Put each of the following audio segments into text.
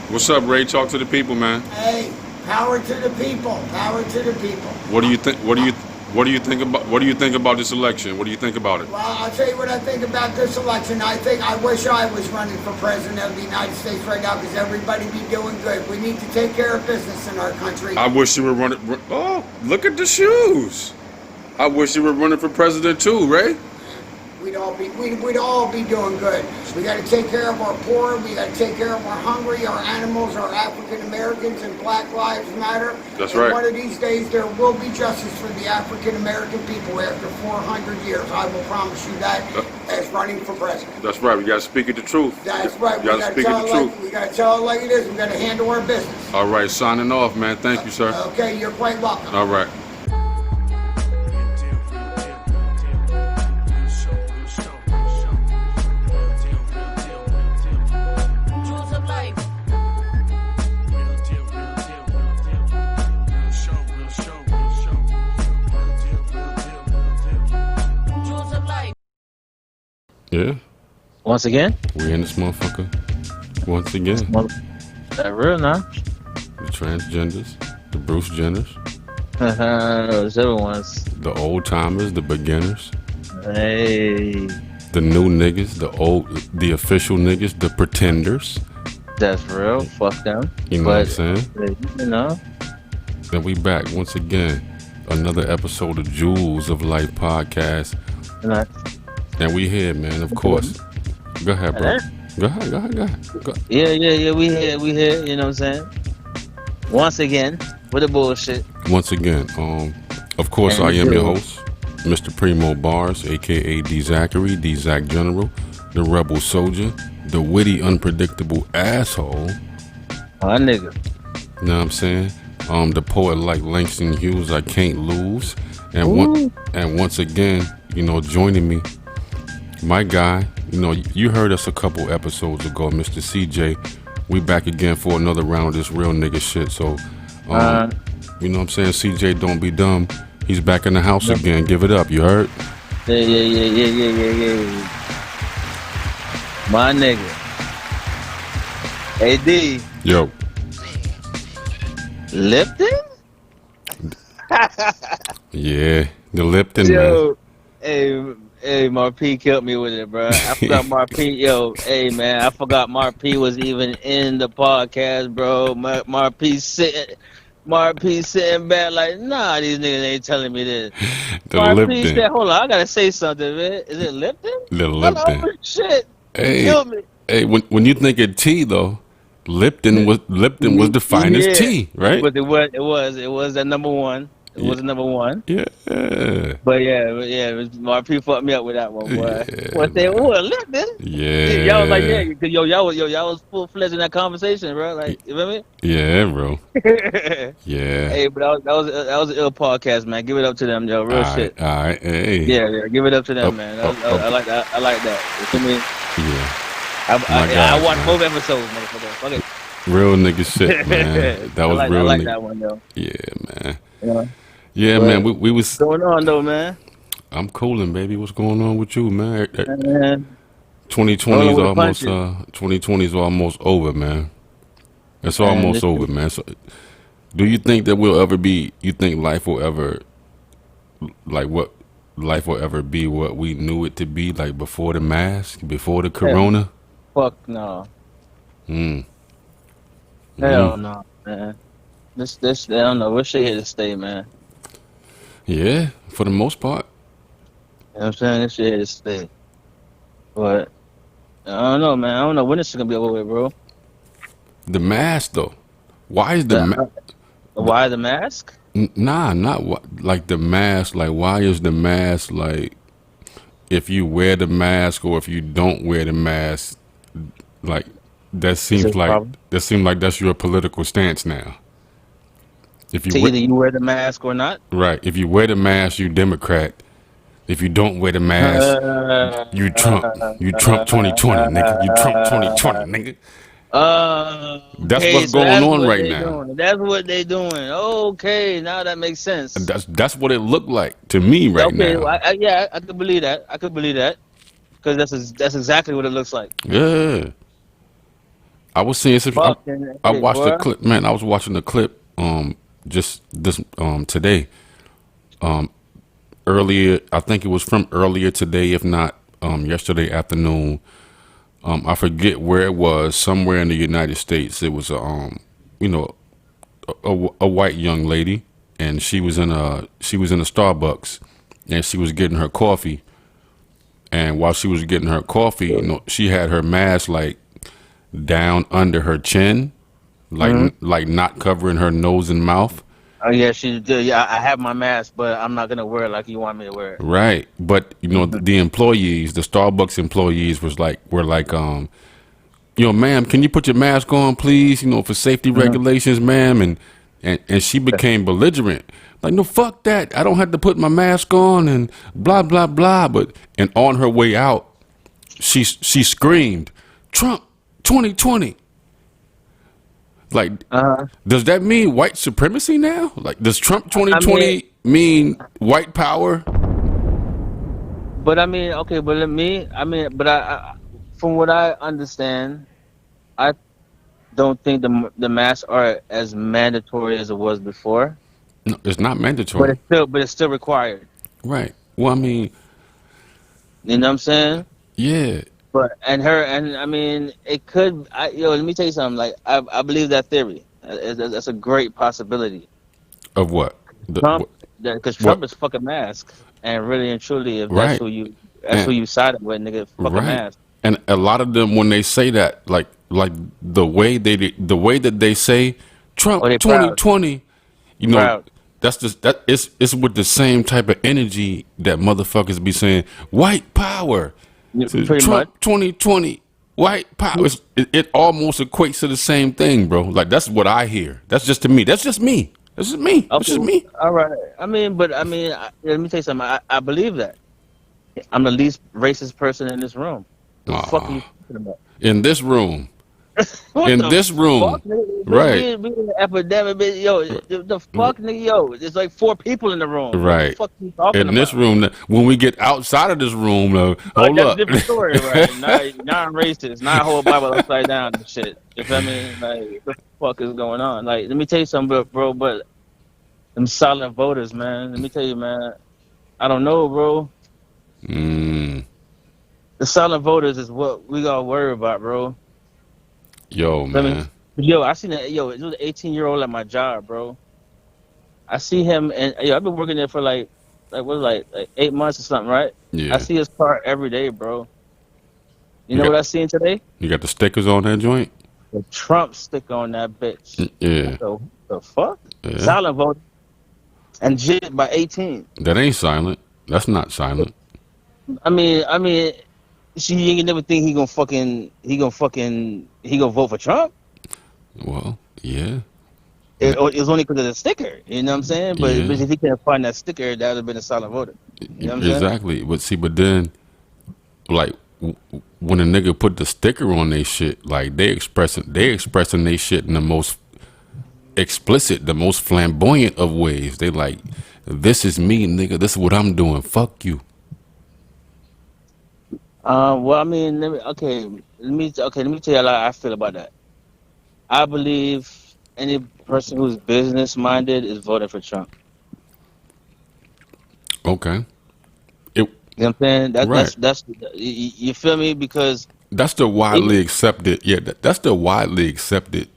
What's up, Ray? Talk to the people, man. Hey, power to the people. Power to the people. What do you think? What do you think about? What do you think about this election? What do you think about it? Well, I'll tell you what I think about this election. I wish I was running for president of the United States right now because everybody be doing good. We need to take care of business in our country. I wish you were running. Oh, look at the shoes. I wish you were running for president too, Ray. We'd all be doing good. We got to take care of our poor. We got to take care of our hungry, our animals, our African Americans, and Black Lives Matter. That's right. One of these days, there will be justice for the African American people after 400 years. I will promise you that. As running for president. That's right. We got to speak it the truth. That's right. We got to speak it the truth. We got to tell it like it is. We got to handle our business. All right, signing off, man. Thank you, sir. Okay, you're quite welcome. All right. Yeah. Once again? We in this motherfucker. Once again. That real now? The transgenders, the Bruce Jenners. Those other ones. The old timers, the beginners. Hey. The new niggas, the official niggas, the pretenders. That's real. Fuck them. You know what I'm saying? You know. Then we back once again. Another episode of Jewels of Life podcast. And we here, man, of course. Go ahead, bro. Go ahead. Yeah, we here, you know what I'm saying? Once again, with the bullshit. Once again, of course, I am your host, Mr. Primo Bars, a.k.a. D. Zachary, D. Zach General, the Rebel Soldier, the witty, unpredictable asshole. My nigga. You know what I'm saying? The poet like Langston Hughes, I can't lose. And once again, you know, joining me, my guy, you know, you heard us a couple episodes ago, Mr. CJ. We back again for another round of this real nigga shit. So, you know what I'm saying? CJ-Dontbedumb, he's back in the house again. Give it up, you heard? Yeah. My nigga. AD. Yo. Lipton? Yeah, the Lipton, man. Hey, Mark P killed me with it, bro. I forgot Mark P. Hey, man, I forgot Mark P was even in the podcast, bro. Mark P sitting back like, nah, these niggas ain't telling me this. Mark P said, hold on, I gotta say something, man. Is it Lipton? The Lipton. Oh, shit. Hey, killed me. Hey, when you think of tea, though, Lipton was the finest tea, right? But it was that number one. It was number one. Yeah. But yeah, Mark P fucked me up with that one, boy. What they Lipton? Yeah. Y'all was like, yeah, cause y'all was full fledged in that conversation, bro. Like, you feel me? Yeah, bro. Yeah. Hey, but that was an ill podcast, man. Give it up to them, yo. Real shit. All right. Hey. Yeah. Give it up to them, man. I like that. I like that. You feel me? Yeah. I watched both episodes, motherfucker. Fuck it. Real nigga shit, man. That was real. I like that one, though. Yeah, man. Yeah. Yeah, but man. We was. What's going on, though, man? I'm cooling, baby. What's going on with you, man? 2020 is almost over, man. It's almost over, man. So, do you think that we'll ever be? You think life will ever, like what? Life will ever be what we knew it to be, like before the mask, before the corona? Fuck no. Hell no, man. This I don't know. We're shit here to stay, man. Yeah, for the most part. You know what I'm saying? This shit here to stay. But I don't know, man. I don't know when this is gonna be over with, bro. The mask, though. Why is the mask? Why the mask? Nah, not like the mask. Like, why is the mask like? If you wear the mask or if you don't wear the mask, like that seems like that's your political stance now. If you either you wear the mask or not. Right. If you wear the mask, you Democrat. If you don't wear the mask, you Trump. You Trump 2020, nigga. You Trump 2020, nigga. That's what's going on right now. That's what they doing. Okay, now that makes sense. That's what it looked like to me right now. Well, I could believe that. Because that's exactly what it looks like. Yeah. I was seeing some. Fucking I hey, watched the boy. clip, man. I was watching the clip just this today. Earlier, I think it was from earlier today, if not yesterday afternoon. I forget where it was. Somewhere in the United States, it was you know, a white young lady, and she was in a Starbucks, and she was getting her coffee. And while she was getting her coffee, she had her mask like down under her chin, Mm-hmm. like not covering her nose and mouth. Oh yeah, she did. Yeah, I have my mask, but I'm not gonna wear it like you want me to wear it. Right. But the employees, the Starbucks employees were like, ma'am, can you put your mask on, please? For safety Mm-hmm. regulations, ma'am. And she became belligerent. Like, no, fuck that. I don't have to put my mask on and blah blah blah. And on her way out, she screamed, Trump 2020. Like, Uh-huh. does that mean white supremacy now? Like, does Trump I mean, 2020 mean white power? but I mean, okay, but let me. I mean, but from what I understand, I don't think the masks are as mandatory as it was before. No, it's not But mandatory. it's still required. Right. Well, I mean, You know what I'm saying? yeah. But and I mean, it could. Let me tell you something. Like I believe that theory. That's a great possibility. Of what? Trump, because Trump What? is fucking mask, and really and truly, if Right. that's who And you sided with, nigga, fucking right. mask. And a lot of them, when they say that, like the way that they say Oh, Trump they proud, 2020, you know, proud. that's just that it's with the same type of energy that motherfuckers be saying white power. So Pretty much. Trump 2020, white power. It almost equates to the same thing, bro. Like, that's what I hear. That's just to me. That's just me. That's just me. That's Okay, just me. all right. Let me tell you something. I believe that. I'm the least racist person in this room. The fuck are you Aw. talking about? In this room. What In the this fuck, room. nigga? Right. We in an epidemic, bitch. Yo. The fuck, nigga, yo. There's like 4 people in the room. What the Right. fuck are you talking In this about? room, when we get outside of this room, hold That's a up. different story, right? Not racist, not whole Bible upside down and shit. You feel me? Like, what the fuck is going on? Like, let me tell you something, bro. But them silent voters, man. Let me tell you, man. I don't know, bro. mm, The silent voters is what we gotta worry about, bro. yo, Feel me? man. Yo, I seen that. Yo, it was an 18-year-old at my job, bro. I see him, and I've been working there for like 8 months or something, right? I Yeah. see his car every day, bro. You You know got what I seen today? you got the stickers on that joint? The Trump sticker on that bitch. Yeah. The fuck? Yeah. Silent vote and jit by 18. That ain't silent. That's not silent. I mean, she ain't never think he gonna vote for Trump. Well, yeah. It was only because of the sticker. You know what I'm saying? But Yeah. if he can't find that sticker, that would have been a silent voter. You know what I'm saying? Exactly. But then, like, when a nigga put the sticker on they shit, like, they expressing they shit in the most explicit, the most flamboyant of ways. They like, this is me, nigga. This is what I'm doing. Fuck you. Well, I mean, let me tell you how I feel about that. I believe any person who's business minded is voting for Trump. Okay. It You know what I'm saying? right. You feel me? Because That's the even widely accepted. Yeah, that's the widely accepted,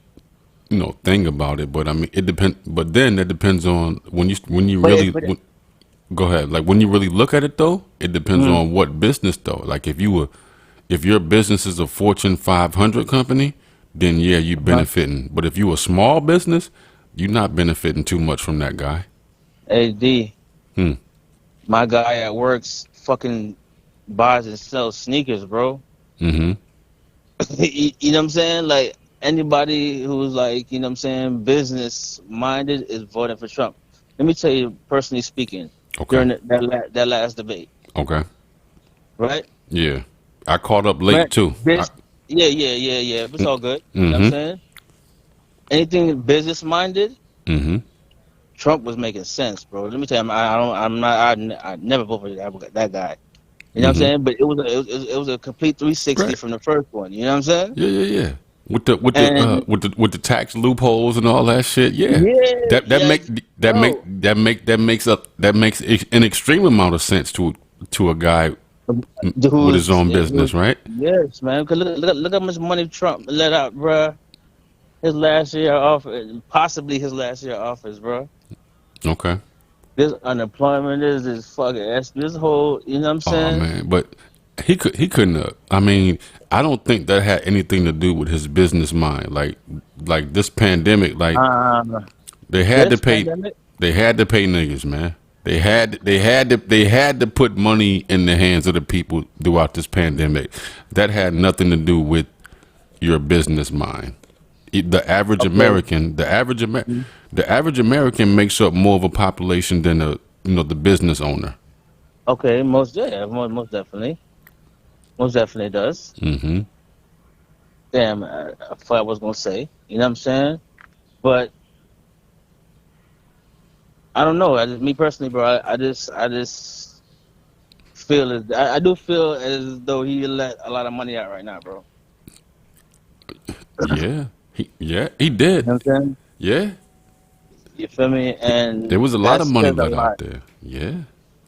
thing about it. But I mean, it depends. But then that depends on when you but really but go ahead. Like, when you really look at it, though, it depends mm, on what business, though. Like, if your business is a Fortune 500 company, then yeah, you uh, benefiting. But if you a small business, you're not benefiting too much from that guy. AD, Hmm. my guy at work's fucking buys and sells sneakers, bro. Mm-hmm. You know what I'm saying? Like anybody who's like, you know what I'm saying, business minded is voting for Trump. Let me tell you, personally speaking, Okay. during that last debate, Okay. right? Yeah. I caught up late Right. too. Yeah. It's all good. You know what I'm Mm-hmm. saying? Anything business minded, Mm-hmm. Trump was making sense, bro. Let me tell you, I don't, I'm not, I never vote for that guy. You know what I'm Mm-hmm. saying? But it was a complete 360 Right. from the first one. You know what I'm saying? Yeah. Yeah. Yeah. And with the tax loopholes and all that shit. Yeah, yeah, that that yeah, make bro. that makes an extreme amount of sense to a guy with his Who's own who, business, right? yes, man. 'Cause look how much money Trump let out, bruh. His last year off, possibly his last year office, bro. Okay. This unemployment is fucking this whole, you know what I'm Oh saying? man, but he couldn't have. I mean, I don't think that had anything to do with his business mind. Like this pandemic, like Um, they had to this pay pandemic, they had to pay niggas, man. They had to put money in the hands of the people throughout this pandemic. That had nothing to do with your business mind. The average okay, American, the average American makes up more of a population than the business owner. okay, most definitely, most definitely does. Hmm. Damn, I forgot what I was gonna say. You know what I'm saying? But I don't know. Me personally, bro, I just feel I do feel as though he let a lot of money out right now, bro. Yeah, he You know did. what I'm saying? Yeah, You feel me? there And was a lot that of money says a let out lot. there. Yeah,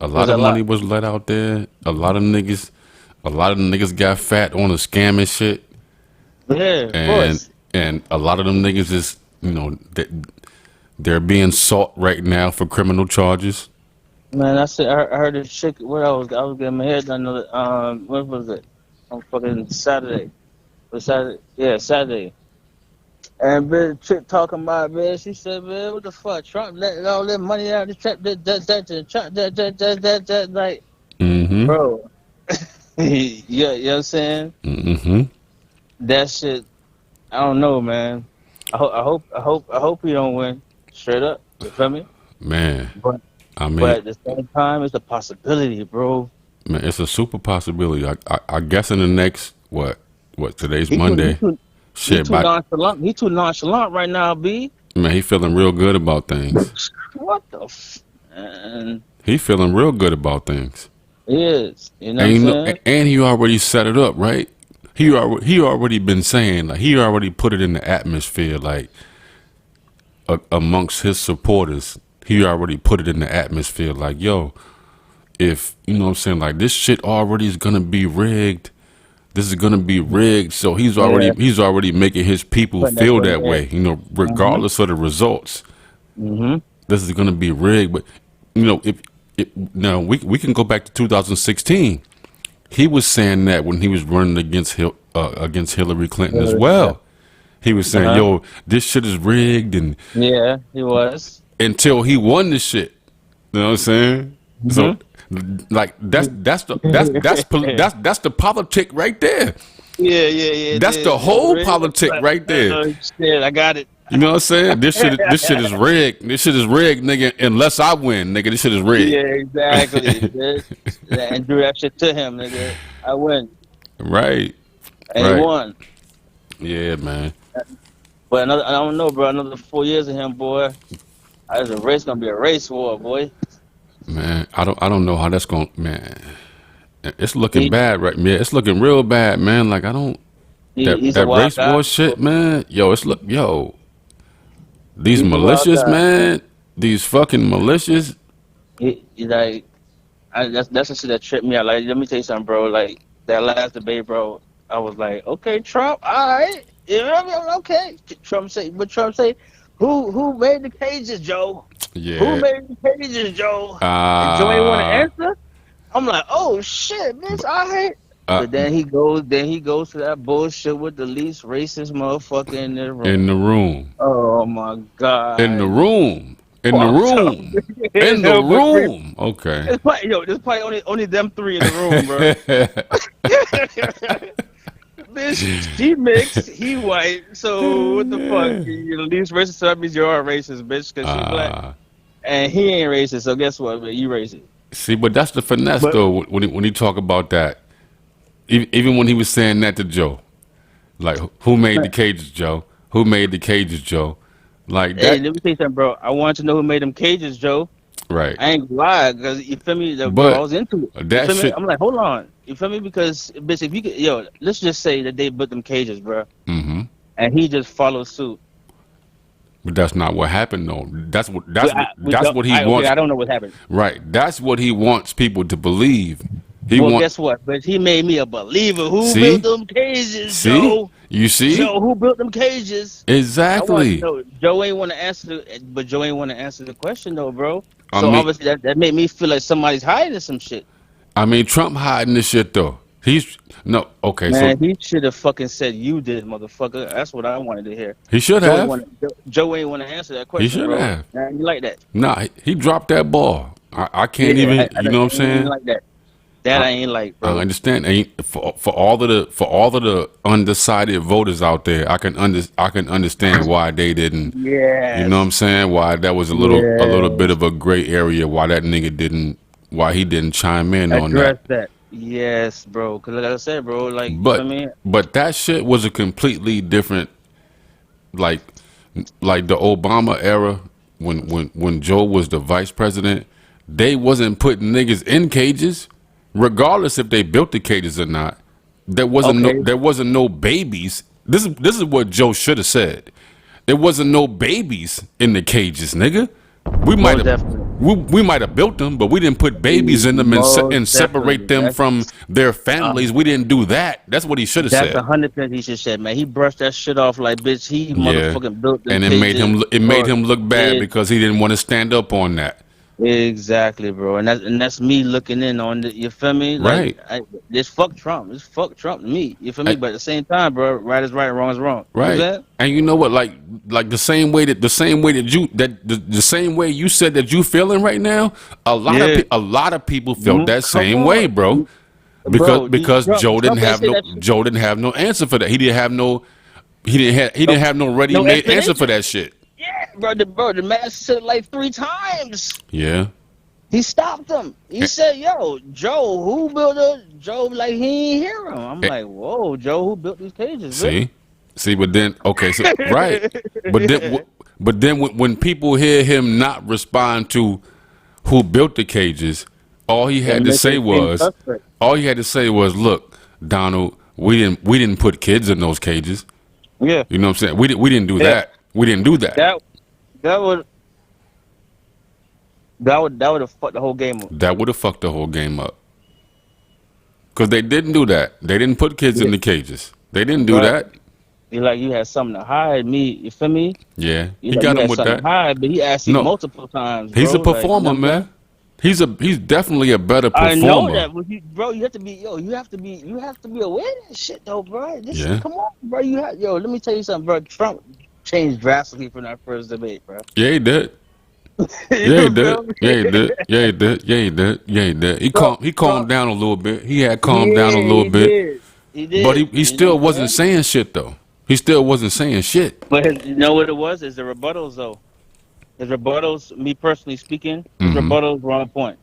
a There's lot of a money lot. was let out there. A lot of niggas got fat on the scam and shit, Yeah, of and course. a lot of them niggas is they're being sought right now for criminal charges. Man, I heard this chick. What I was getting my hair done. What was it? On fucking Saturday. Was Saturday? Yeah, Saturday. And bitch, chick talking about, man. She said, man, what the fuck? Trump letting all that money out of the trap, Trump, like, Mm-hmm. bro. Yeah, you know what I'm saying? Mm-hmm. That shit. I don't know, man. I hope he don't win. Straight up. You feel me? Man, But I but mean, at the same time, it's a possibility, bro. man, it's a super possibility. I guess in the next what today's He too he Monday. too he Shit, too but nonchalant. He too nonchalant right now, B. man, he feeling real good about things. What the man? He feeling real good about things. He is. You know what And I'm saying? and he already set it up, right? He already been saying, like, he already put it in the atmosphere, like, amongst his supporters. He already put it in the atmosphere, like, yo, if you know what I'm saying, like, this shit already is gonna be rigged. This is gonna be rigged. So Yeah, he's already making his people putting that feel shit in that there. way. Mhm. Regardless of the results, Mhm. this is gonna be rigged. But if now we can go back to 2016. He was saying that when he was running against Hillary Clinton as Yeah. well. He was Uh saying, huh. "Yo, this shit is rigged," and Yeah, he was. until he won the shit. You know what I'm saying? So, Mhm. like, that's the politic right there. Yeah, yeah, yeah. It That's the is. It's whole real. politic right there. Shit, I got it. You know what I'm saying? This shit is rigged. This shit is rigged, nigga. Unless I win, nigga, this shit is rigged. Yeah, exactly, bitch. And do that shit to him, nigga. I win, Right, and he right. won. Yeah, man. But I don't know, bro. Another 4 years of him, boy. It's a race gonna be a race war, boy. Man, I don't know how that's going. Man, it's looking He, bad, right? Man, it's looking real bad, man. Like, I don't he's a that wild race guy. war shit, man. Yo, these He's a wild militias, guy. man. These fucking militias. He like that's the shit that tripped me out. Like, let me tell you something, bro. Like that last debate, bro. I was like, okay, Trump, all right, you know what I mean? Okay. Trump say, who made the cages, Joe? Who Yeah. made the pages, Joe? And Joe ain't want to Uh, answer. I'm like, oh shit, bitch, all right. uh, But then he goes to that bullshit with the least racist motherfucker in the in room. the room, Oh my in the god, room, in the fucked up. room, in the room. Okay. There's probably only them three in the room, bro. Bitch, she mixed, he white. So what the fuck? You're the least racist, so that means you are racist, bitch, because she black, uh, and he ain't racist. So guess what? But you racist. See, but that's the finesse, But though. When he talk about that, even when he was saying that to Joe, like, who made the cages, Joe? Who made the cages, Joe? Like hey, that, let me tell you something, bro. I want to know who made them cages, Joe. right? I ain't gonna lie, because you feel me, bro. I But was into it. You that feel me? shit. I'm like, hold on. You feel me? Because bitch, if you could, yo, let's just say that they put them cages, bro. Mm-hmm. and he just followed suit. But that's not what happened, though. That's what he Okay, wants. I don't know what happened. Right. That's what he wants people to believe. Well, guess what? But he made me a believer. Who built them cages, Joe? You see? Joe, who built them cages? Exactly. Joe ain't want to answer, but Joe ain't want to answer the question though, bro. So obviously that made me feel like somebody's hiding some shit. I mean, Trump hiding this shit though. He should have fucking said you did, motherfucker. That's what I wanted to hear. He should have. Joe ain't want to answer that question. He should have. Nah, you like that? Nah, he dropped that ball. I can't even. You know what I'm saying? Like that. That I ain't like, bro. I understand. For all of the undecided voters out there, I can understand why they didn't. Yeah. You know what I'm saying? Why that was a little bit of a gray area. Why that nigga didn't. Why he didn't chime in on that. Yes, bro. Because like I said, bro, like, but that shit was a completely different, like the Obama era when Joe was the vice president. They wasn't putting niggas in cages, regardless if they built the cages or not. There wasn't no babies. This is what Joe should have said. There wasn't no babies in the cages, nigga. We might have built them, but we didn't put babies in them and separate them from their families. We didn't do that. That's what he should have said. That's 100% he should said, man. He brushed that shit off like, bitch. He motherfucking built them. And it made him look bad because he didn't want to stand up on that. Exactly, bro, and that's me looking in on the. You feel me? Like, right. This fuck Trump. This fuck Trump to me. You feel me? But at the same time, bro, right is right, wrong is wrong. Right. And you know what? Like the same way that the same way you said that you feeling right now. A lot of people felt that same way, bro. Because Joe didn't have no answer for that. He didn't have no ready-made answer for that shit. Yeah, the man said it like 3 times. Yeah. He stopped him. He said, yo, Joe, who built it? Joe, like, he ain't hear him. I'm like, whoa, Joe, who built these cages? Really? See, but then, okay, so, right. But then when people hear him not respond to who built the cages, all he had to say was, look, Donald, we didn't put kids in those cages. Yeah. You know what I'm saying? We didn't do that. We didn't do that. That would have fucked the whole game up. That would have fucked the whole game up. Because they didn't do that. They didn't put kids in the cages. They didn't do that. You had something to hide, me. You feel me? Yeah. He got him with that. To hide, but he asked you multiple times. He's a performer, man. He's definitely a better performer. I know that, bro. You have to be aware of that shit, though, bro. Come on, bro. Let me tell you something, bro. Trump changed drastically from that first debate, bro. Yeah, he did. He did. He calmed down a little bit. He had calmed down a little bit. He did. But he still wasn't saying shit, though. He still wasn't saying shit. But you know what it was? Is the rebuttals, though. His rebuttals, me personally speaking, his rebuttals were on point.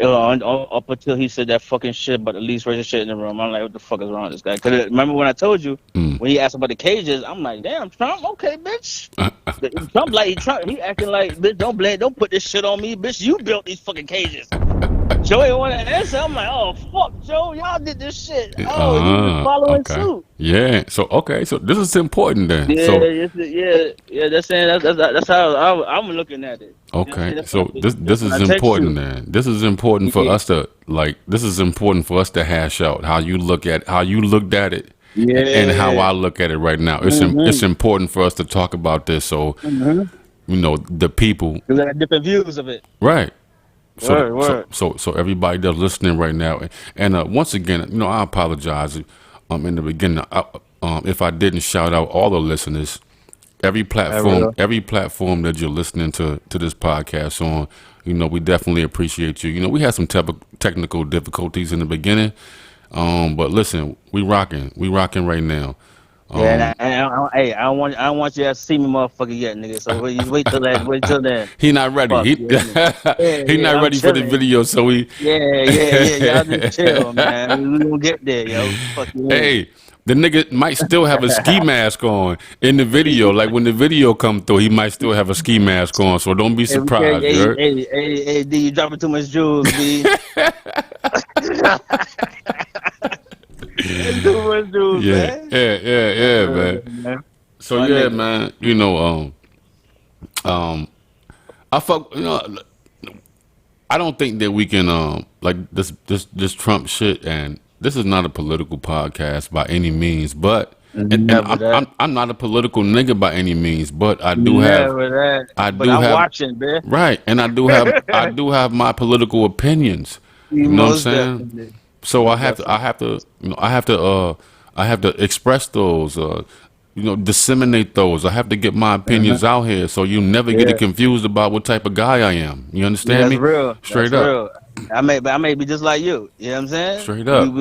Up until he said that fucking shit about the least racist shit in the room. I'm like, what the fuck is wrong with this guy? Because remember when I told you, when he asked about the cages, I'm like, damn, Trump, okay, bitch. Trump, he acting like, bitch, don't put this shit on me, bitch. You built these fucking cages. Joe ain't want to answer. I'm like, oh, fuck, Joe, y'all did this shit. Oh, you just following suit. Yeah, so this is important then. Yeah, that's how I'm looking at it. Okay, so this is important then. This is important for us to this is important for us to hash out how you looked at it, and how I look at it right now. It's important for us to talk about this, so you know the people. We got different views of it. Right. Word. So everybody that's listening right now, and once again, you know, I apologize. In the beginning, if I didn't shout out all the listeners. Every platform that you're listening to this podcast on, you know, we definitely appreciate you. You know, we had some technical difficulties in the beginning, but listen, we rocking right now. I don't want you to see me, motherfucker, yet, nigga. So wait till then. He not ready. He not ready for the video. So we. Y'all just chill, man. We gonna get there, yo. Fuck you. Hey. The nigga might still have a ski mask on in the video. Like when the video come through, he might still have a ski mask on. So don't be surprised. Hey, D, you dropping too much jewels, B. That's too much news, Yeah, man. yeah, man. Man. So My yeah, nigga. man. Um, I fuck. I don't think that we can like this Trump shit, and this is not a political podcast by any means, but and Never that. I'm not a political nigga by any means, but Never I that. But do I'm have watching, man. right, and I do have my political opinions. You know what I'm Most saying? definitely. So Most definitely. I have to express those, disseminate those. I have to get my Uh-huh. opinions out here, so you never get it Yeah. confused about what type of guy I am. You Yeah, understand that's me? real. That's Straight up, real. I may be just like you. You know what I'm saying? straight up.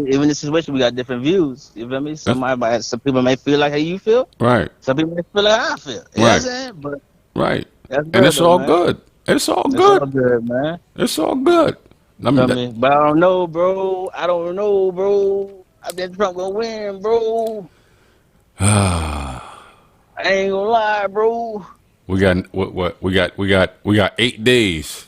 Even in this situation, we got different views. You feel me? That's Some people may feel like how you feel. right, Some people may feel like how I feel. You know what I'm right, saying? But right. that's And real it's though, all man. good. It's all It's all good. good, man. It's all good. I Feel mean, that, me? But I don't know, bro. I don't know, bro. I think Trump gonna win, bro. I ain't gonna lie, bro. we got what we got 8 days.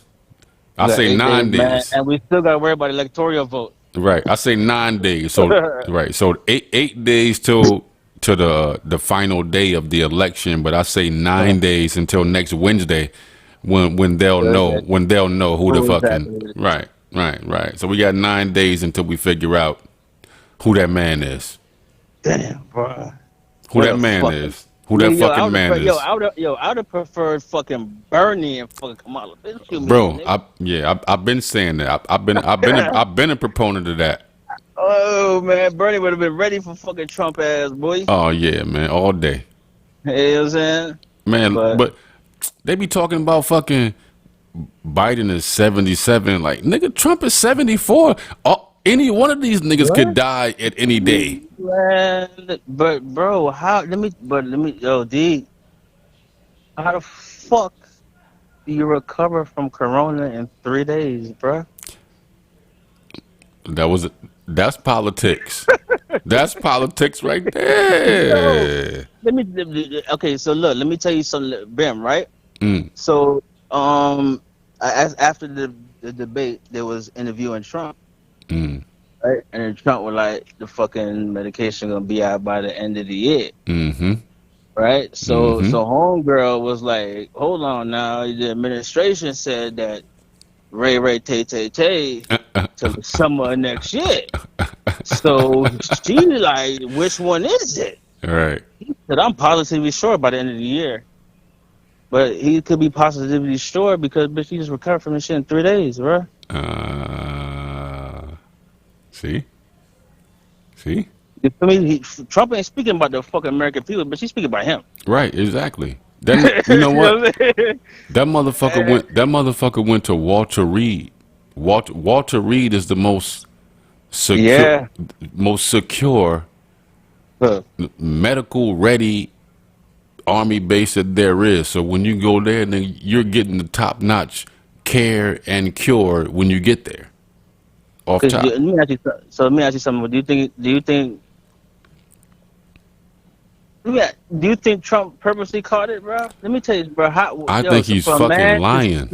I We got say 8 days, nine man, days. and we still gotta worry about the electoral vote. Right. I say 9 days. So right. So eight days till to the final day of the election, but I say 9 days until next Wednesday when they'll know who the Who fucking exactly it is. right. So we got 9 days until we figure out who that man is. Damn, bro. Who What that a man fucking is. Who that yo, fucking man is. I would have preferred fucking Bernie and fucking Kamala. Bitch, shoot me, Bro, nigga. I've been saying that. I've been a proponent of that. Oh man, Bernie would have been ready for fucking Trump ass boy. Oh yeah, man, all day. You know what I'm saying? Man, But but they be talking about fucking Biden is 77. Like, nigga, Trump is 74. Any one of these niggas could what? die at any day. Man, but bro, yo, D, how the fuck do you recover from Corona in 3 days, bro? That's politics. That's politics right Yo, there. okay, so look, let me tell you something, Bim, right? Mm, So, after the debate, there was interviewing Trump, mm, right? And then Trump was like, the fucking medication gonna be out by the end of the year, mm-hmm, right? So, mm-hmm. homegirl was like, hold on now, the administration said that Ray Tay till the summer of next year. So she like, which one is it? All right. Said, I'm positively sure by the end of the year. But he could be positively sure because bitch, he just recovered from this shit in 3 days, bro. See? See? You feel me? Trump ain't speaking about the fucking American people, but she's speaking about him. Right, exactly. Then you know You know what? what I'm saying? That motherfucker went to Walter Reed. Walter Reed is the Yeah. most secure Huh. medical ready army base that there is. So when you go there, then you're getting the top notch care and cure when you get there. Off top. Let me ask you something. Do you think Trump purposely caught it, bro? Let me tell you, bro. I Yo, think so he's for a fucking man, lying.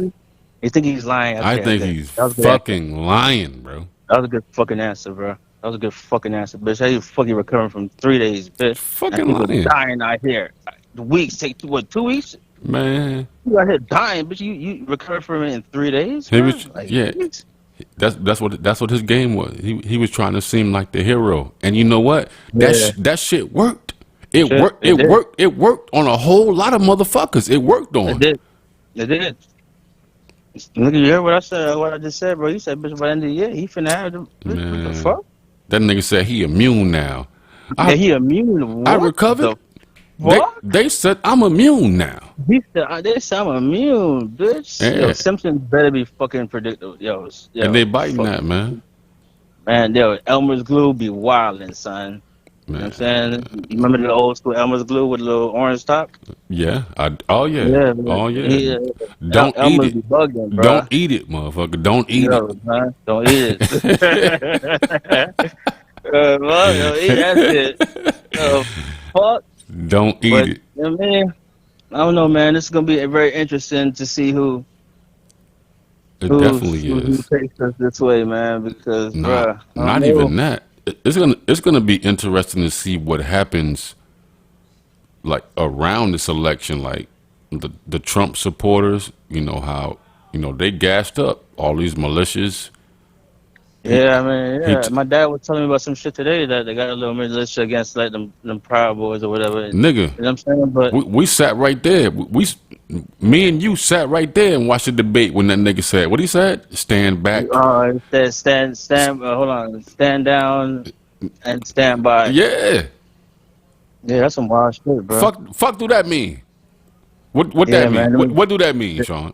you think he's lying? I Okay, think okay. he's That was a good answer. fucking lying, bro. That was a good fucking answer, bro. That was a good fucking answer, bitch. How you fucking recovering from 3 days, bitch? And Fucking people lying. dying out here. The weeks take 2 weeks? Man. You out here dying, bitch. You recovered from it in 3 days, He bro? was Like yeah. 2 weeks? That's what his game was. He was trying to seem like the hero. And you know what? Yeah. That shit worked. It Shit, worked. it It did. worked. It worked on a whole lot of motherfuckers. It worked It on. did. It did. Nigga, you heard what I said? What I just said, bro? You said, bitch, by the end of the year, he finna have the. Bitch, what the Man, fuck? that nigga said he immune now. Yeah, he immune. I What recovered. the fuck? They said I'm immune now. He said, they say I'm immune, bitch. Yo, Yeah. Simpsons better be fucking predictable. And they biting Fuck. that, man. Man, yo, Elmer's glue be wildin', son. You know what I'm Man. saying? You remember the old school Elmer's glue with the little orange top? Yeah. Oh yeah. Yeah, Oh man. yeah. Don't eat Elmer's be it. bugging, bro. Don't eat it, motherfucker. Don't eat it. Yo, man, don't eat it. Well, yo, eat that shit. Yo, fuck. Don't eat But, it. you know what I mean? I don't know, man. This is gonna be very interesting to see who It definitely who is. takes us this way, man. Because, Not bruh, I don't not know. even that. it's gonna be interesting to see what happens like around this election. Like the Trump supporters, you know how they gassed up all these militias. He, Yeah, I mean, he yeah. t- My dad was telling me about some shit today that they got a little militia against like them Proud Boys or whatever. You nigga, know what I'm saying? But we sat right there. Me and you sat right there and watched the debate when that nigga said what he said. Stand back. it says stand. Hold on, stand down and stand by. Yeah. Yeah, that's some wild shit, bro. Fuck do that mean? What Yeah, that mean? man. What do that mean, Sean?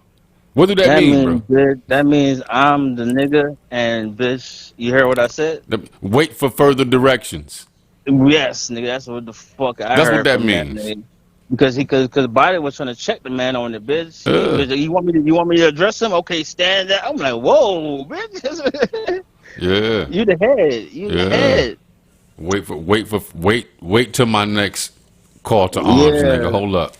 What do that That mean, means bro? bitch, that means I'm the nigga and bitch. You heard what I said? Wait for further directions. Yes, nigga. That's what the fuck I That's what heard that from that means. nigga. Because Biden was trying to check the man on the bitch. Uh, You want me to address him? Okay, stand there. I'm like, whoa, bitch. yeah, You the head. You the yeah. head. Wait till my next call to arms, nigga. Yeah. Hold up.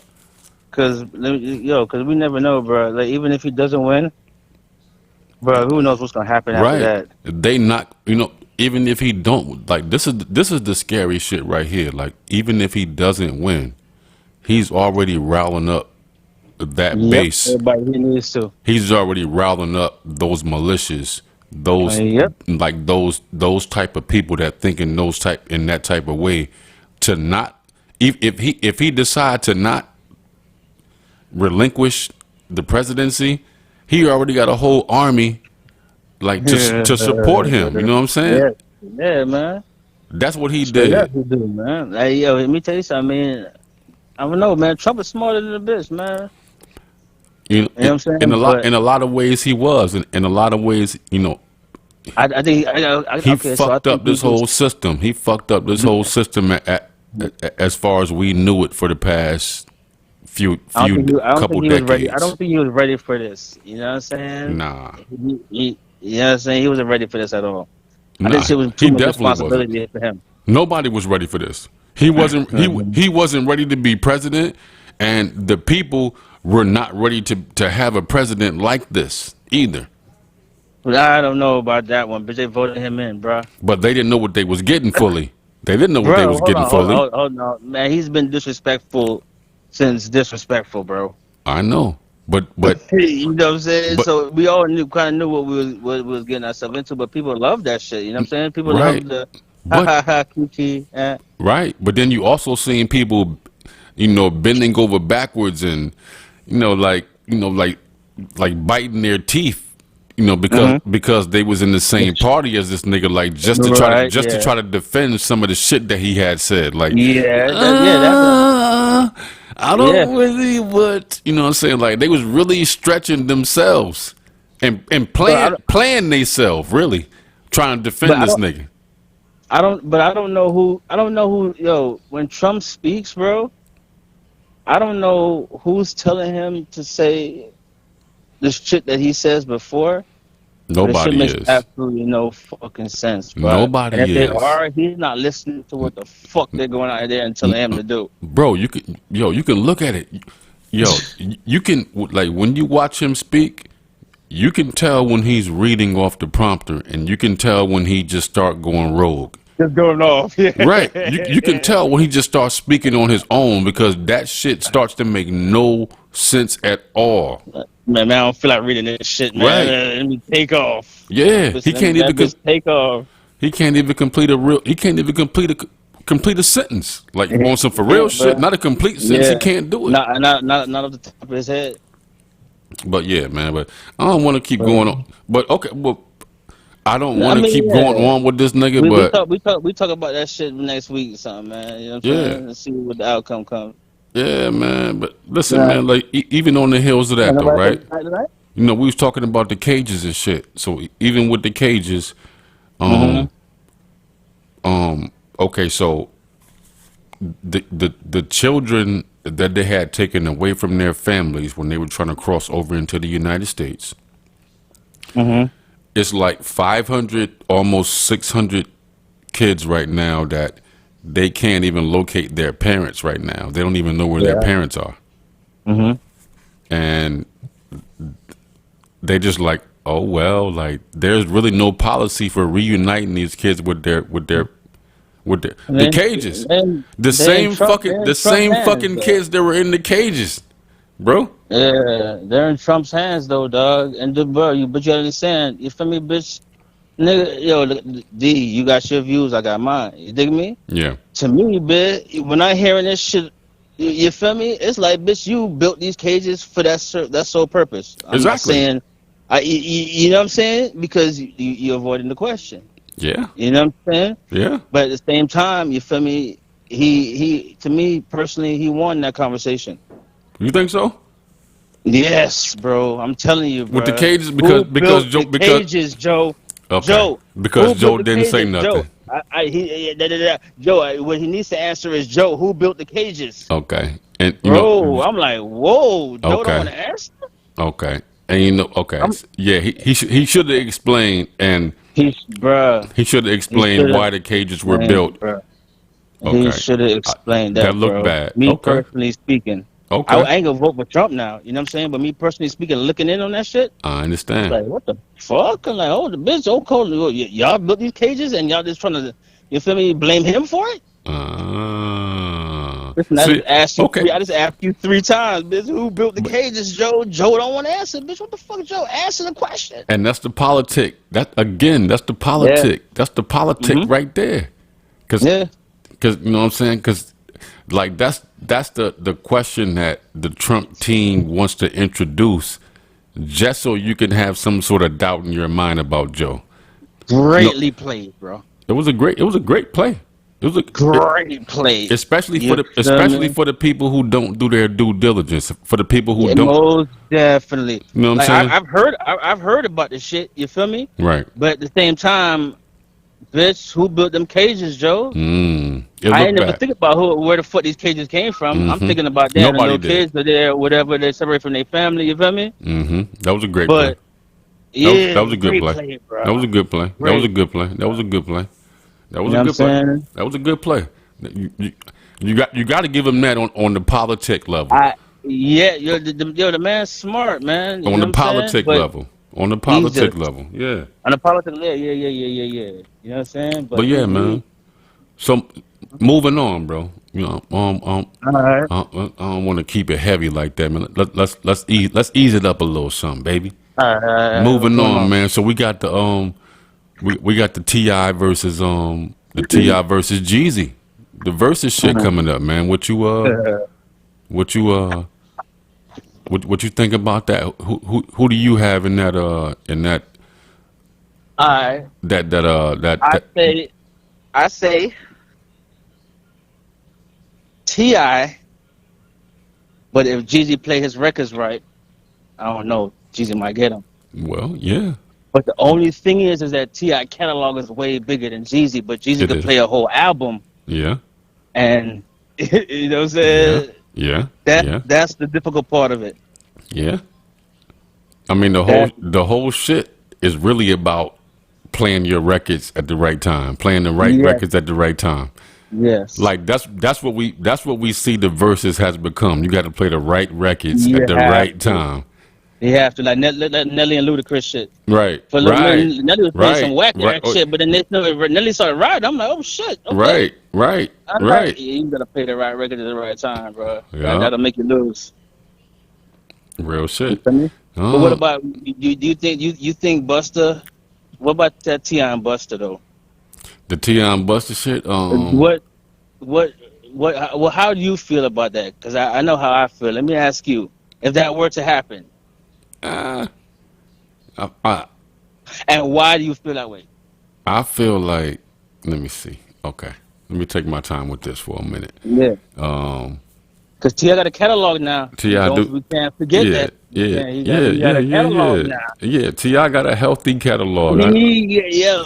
Cause we never know, bro. Like even if he doesn't win, bro, who knows what's gonna happen after Right. that? They not, even if he don't, like this is the scary shit right here. Like even if he doesn't win, he's already riling up that Yep. base. Everybody he needs to. He's already riling up those militias, those Yep. like those type of people that think in that type of way to not if he decide to not relinquish the presidency, he already got a whole army like to support him. You know what I'm saying? Yeah. Yeah, man. That's what he Straight up, did. he do, man. Like, yo, let me tell you something. I mean, I don't know, man. Trump is smarter than a bitch, man. You know, You know what I'm saying? But in a lot of ways he was, in a lot of ways, I think he okay. So I fucked think up this whole system. He fucked up this whole system as far as we knew it for the past I don't couple think he was ready. I decades. don't think he was ready for this. You know what I'm saying? Nah, You know what I'm saying? He wasn't ready for this at all. I nah, think shit was too he much definitely wasn't. responsibility for him. Nobody was ready for this. He wasn't. He wasn't ready to be president, and the people were not ready to have a president like this either. But I don't know about that one, but they voted him in, bro. But they didn't know what they was getting fully. They didn't know what they Bro, was getting fully. hold on, man. He's been disrespectful since disrespectful, bro. I know, but You know what I'm saying? But- So we all kind of knew what we was getting ourselves into, but people love that shit. You know what I'm saying? People Right. love the But- ha ha ha kiki. right. But then you also seen people, bending over backwards and, like biting their teeth, because they was in the same party as this nigga, like just to Right, to try to defend some of the shit that he had said, like That's I don't Yeah. really what you know what I'm saying, like they was really stretching themselves and I playing themselves really trying to But defend I this don't- nigga. I don't know who. Yo, when Trump speaks, bro, I don't know who's telling him to say the shit that he says before. But it shit Nobody makes is. absolutely no fucking sense, bro. Nobody and if they is. are, he's not listening to what the fuck they're going out there and telling him to do. Bro, you can look at it. Yo, you can, like, when you watch him speak, you can tell when he's reading off the prompter, and you can tell when he just start going rogue. Just going off. Right. You can tell when he just starts speaking on his own, because that shit starts to make no sense at all. Man, I don't feel like reading this shit, man. Right. Let me take off. Yeah, he can't even take off. he can't even complete a sentence. Like, you want some for real Yeah, shit, bro. not a complete sentence. He can't do it. Not off the top of his head. But yeah, man. But I don't want to keep going on. But okay, well, I don't I want to mean, keep yeah. going on with this nigga. We talk about that shit next week or something, man. You know what I'm Yeah. saying? Let's see what the outcome comes. Yeah, man. But listen, Yeah. man. Like even on the heels of that, though, right? Right? We was talking about the cages and shit. So even with the cages, okay, so the children that they had taken away from their families when they were trying to cross over into the United States, it's like 500, almost 600 kids right now that they can't even locate their parents right now. They don't even know where their parents are. And they just like oh well, like there's really no policy for reuniting these kids with the Then, cages. then, The then same Trump, fucking they're in the Trump's same hands, fucking though. kids that were in the cages, bro. Yeah, they're in Trump's hands, though, dog. And bro, but you understand? You feel me, bitch? Nigga, yo, D, you got your views, I got mine. You dig me? Yeah. To me, bitch, when I hearing this shit, you feel me? It's like, bitch, you built these cages for that sole purpose. I'm not Exactly. saying, you know what I'm saying? Because you're avoiding the question. Yeah. You know what I'm saying? Yeah. But at the same time, you feel me? He to me personally, he won that conversation. You think so? Yes, bro. I'm telling you, With the bro. cages Who because built Joe the cages, Joe? okay. Joe. Because Who built Joe the didn't say cages, Joe? nothing. Joe. What he needs to answer is Joe. Who built the cages, Okay. And bro? I'm like, whoa. Joe don't okay. want to answer. Okay. And okay. I'm, Yeah, he should have explained, and bruh. he should have He explained should have why the cages were built. explained, bruh. He Okay. should have explained That that, looked bro. bad. Me Okay. personally speaking, Okay. I ain't gonna vote for Trump now. You know what I'm saying? But me personally speaking, looking in on that shit, I it's understand. like, what the fuck? I'm like, oh, the bitch, oh, cold. Y'all built these cages and y'all just trying to, you feel me, blame him for it? Listen, See, okay. I just asked you 3 times, bitch. Who built the But, cages, Joe? Joe don't want to answer, bitch. What the fuck, Joe? Answer the question. and that's the politic. That's the Yeah. politic. That's the politic Mm-hmm. right there. Cause, Yeah. you know what I'm saying? Cause like that's the question that the Trump team wants to introduce, just so you can have some sort of doubt in your mind about Joe. No, Greatly played, bro. it was a great play. It was Great play. especially You feel me? for the people who don't do their due diligence, for the people who Yeah, don't, most definitely. you know what I'm Like saying? I've heard about this shit. You feel me? Right. But at the same time, bitch, who built them cages, Joe? It I looked ain't never bad. think about where the fuck these cages came from. I'm thinking about that and Nobody little did. kids are there, whatever. They separate from their family. You feel me? That was a great play. But yeah, That was a good great play. play, bro. That was a good play. That was a Great. good play. That was a good play. That was You know a what I'm good play. saying? That was a good play. You got to give him that on the politic level. The man's smart, man. You On know the what I'm saying? politic But level. On the he's politic just level. Yeah. on the politics. Yeah. You know what I'm saying? But yeah, man. So moving on, bro. You know, all right. I don't want to keep it heavy like that, man. Let's ease it up a little, something, baby. All right. What's Moving going on, on? man. So we got the we got the Ti versus Jeezy, the versus shit coming up, man. What you what you think about that? Who do you have in that All right. that I say Ti, but if Jeezy play his records right, I don't know. Jeezy might get him. well, yeah, But the only thing is that Ti catalog is way bigger than Jeezy. But Jeezy it could is. play a whole album, Yeah, and you know what I'm yeah, saying. yeah, yeah, That's the difficult part of it. yeah. I mean, That the whole shit is really about playing your records at the right time, playing the right yes, records at the right time. yes. Like that's what we see the verses has become. You got to play the right records at You the have right to. time. You have to like Nelly and Ludacris shit. Right, For right, Nelly was playing some whack right, ass shit, but then Nelly started riding. I'm like, oh shit, okay. right, I'm like, yeah, you gotta play the right record at the right time, bro. Yeah, That'll make you lose. real You shit. feel me? But what Oh, about do you think you think Busta? What about that Ti and Busta though? the Tion Buster shit. What what well, how do you feel about that? Because I know how I feel. Let me ask you, if that were to happen, uh, I and why do you feel that way? I feel like, let me see. Okay, let me take my time with this for a minute. Yeah. Um, Because Ti got a catalog now. Ti do. We can't forget Yeah, that. yeah, He yeah, got a catalog yeah. now. Yeah, Ti got a healthy catalog.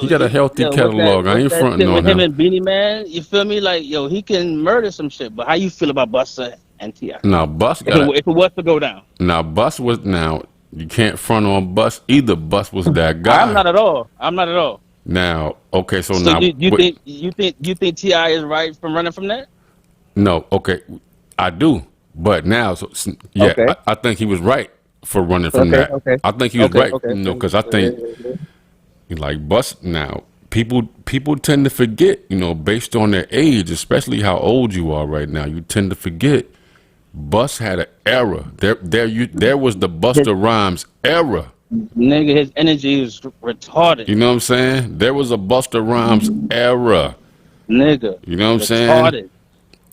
He got a healthy catalog. I What's ain't that fronting shit on with him him. and Beanie Man? You feel me? Like, yo, he can murder some shit. But how you feel about Busta and Ti? Now Bus got a. If it was to go down, Now Bus was now. You can't front on Bus either. Bus was that I'm guy. not at all. I'm not at all. Now, okay, so So now, you think Ti is right from running from that? no, okay, I do, but now, yeah, Okay. I think he was right for running from Okay, that. okay, I think he was okay, right, okay. because I think like Bus now. People tend to forget, based on their age, especially how old you are right now. You tend to forget. Bus had an era. There was the His, Busta Rhymes era. nigga, his energy is retarded. You know what I'm saying? There was a Busta Rhymes era. Nigga, You know what I'm saying? retarded.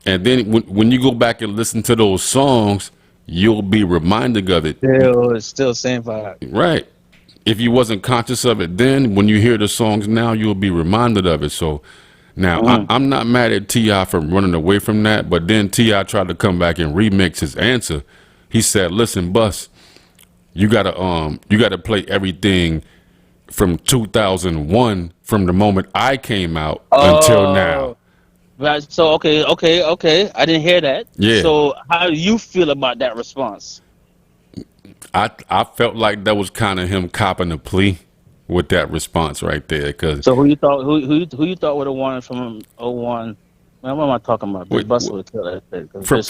And then when you go back and listen to those songs, you'll be reminded of it. It's still same vibe. Right. If you wasn't conscious of it then, when you hear the songs now, you'll be reminded of it. So now I'm not mad at T.I. for running away from that, but then T.I. tried to come back and remix his answer. He said, "Listen, Bus, you gotta play everything from 2001, from the moment I came out until now." Oh, right. So okay. I didn't hear that. Yeah. So how do you feel about that response? I felt like that was kind of him copping a plea with that response right there. Cause So who you thought who you thought would have won from '01? Man, what am I talking about? Big Busta would have killed that shit.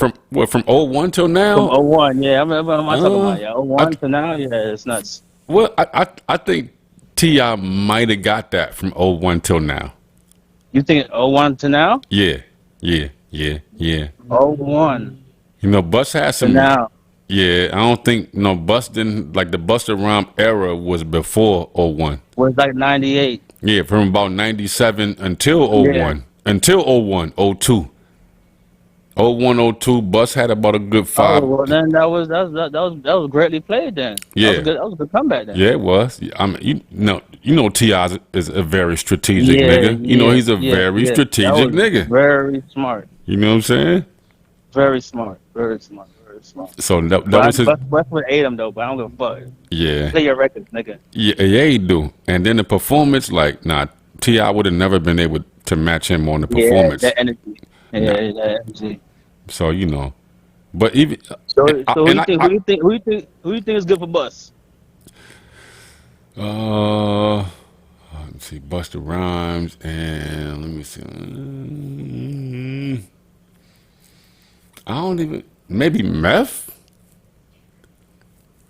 from '01 till From now. '01, yeah. What am I talking about? Yeah, '01 to now, yeah, it's nuts. Well, I think T.I. might have got that from '01 till now. You think '01 to now? Yeah. '01 Bus had to some. now. Yeah, I don't think Bus didn't like the Busta Rhyme era was before '01. Was like '98. Yeah, from about '97 until Yeah. '01. Until '01, '02. '01, '02, Bus had about a good Oh five. well, then that was greatly played. Then Yeah. that was a good comeback. Then Yeah, it was. I mean, T.I. is a very strategic yeah, nigga. He's a very That strategic was nigga. very smart. You know what I'm saying? Very smart. Very smart. Very smart. So that But was his. West would hate him though. But I don't give a fuck. Yeah. Play your records, nigga. Yeah, he do. And then the performance, like, T.I. would have never been able to match him on the performance. Yeah, that energy. Yeah, that energy. So but even So and I- who and you think? I- Who you think is good for Bus? let's see, Busta Rhymes, and let me see. I don't even maybe Meth.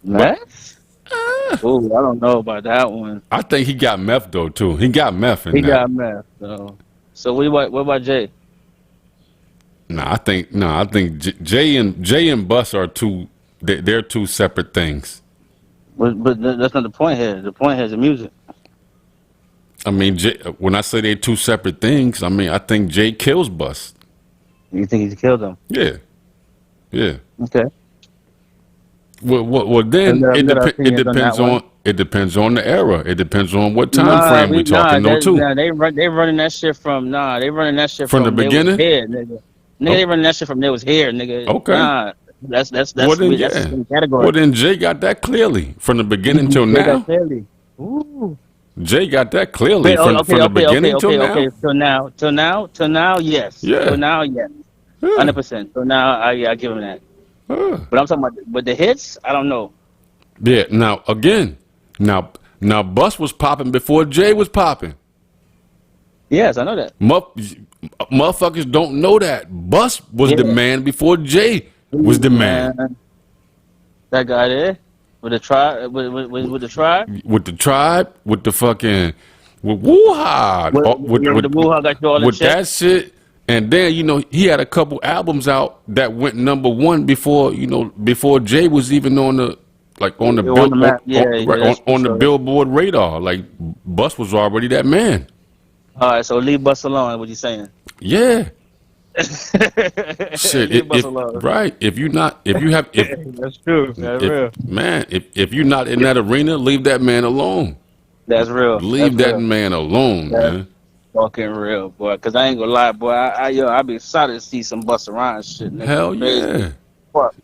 Meth? Oh, I don't know about that one. I think he got Meth though too. He got Meth in He that. got Meth. So what about Jay? I think Jay and Bus are two. They're two separate things. But that's not the point here. The point here is the music. I mean, when I say they're two separate things, I mean I think Jay kills Bus. You think he's killed him? Yeah. Okay. Well then We it got opinions it depends on the era. It depends on what time Nah, frame we talking though too. They running that shit from they running that shit From the they was beginning? here, nigga. Nigga, they running that shit from they was here, nigga. Okay. Nah, that's Well then, that's yeah. the same category. Well then Jay got that clearly from the beginning till They got now. clearly. Ooh. Jay got that clearly from the beginning till now. Till now, yes. Yeah. Till now, yes. Yeah. 100%. So now, I give him that. But I'm talking about with the hits. I don't know. Yeah. Now again, now Bus was popping before Jay was popping. Yes, I know that. Motherfuckers don't know that Bus was the man before Jay was the man. That guy there with the tribe, with the tribe, With the tribe, with the fucking, with Woo-Ha, with the Woo-Ha got you all with that that shit. And then he had a couple albums out that went #1 before Jay was even on the the Billboard radar. Like Bus was already that man. All right, so leave Bus alone. What you saying? Yeah. Shit. Leave Bus alone. Right. If That's true. That's real. Man, if you're not in that arena, leave that man alone. That's real. Leave That's that real. man alone, man. Fucking real, boy. Cause I ain't gonna lie, boy. I be excited to see some Busta Rhymes shit. Nigga. Hell yeah. Fuck.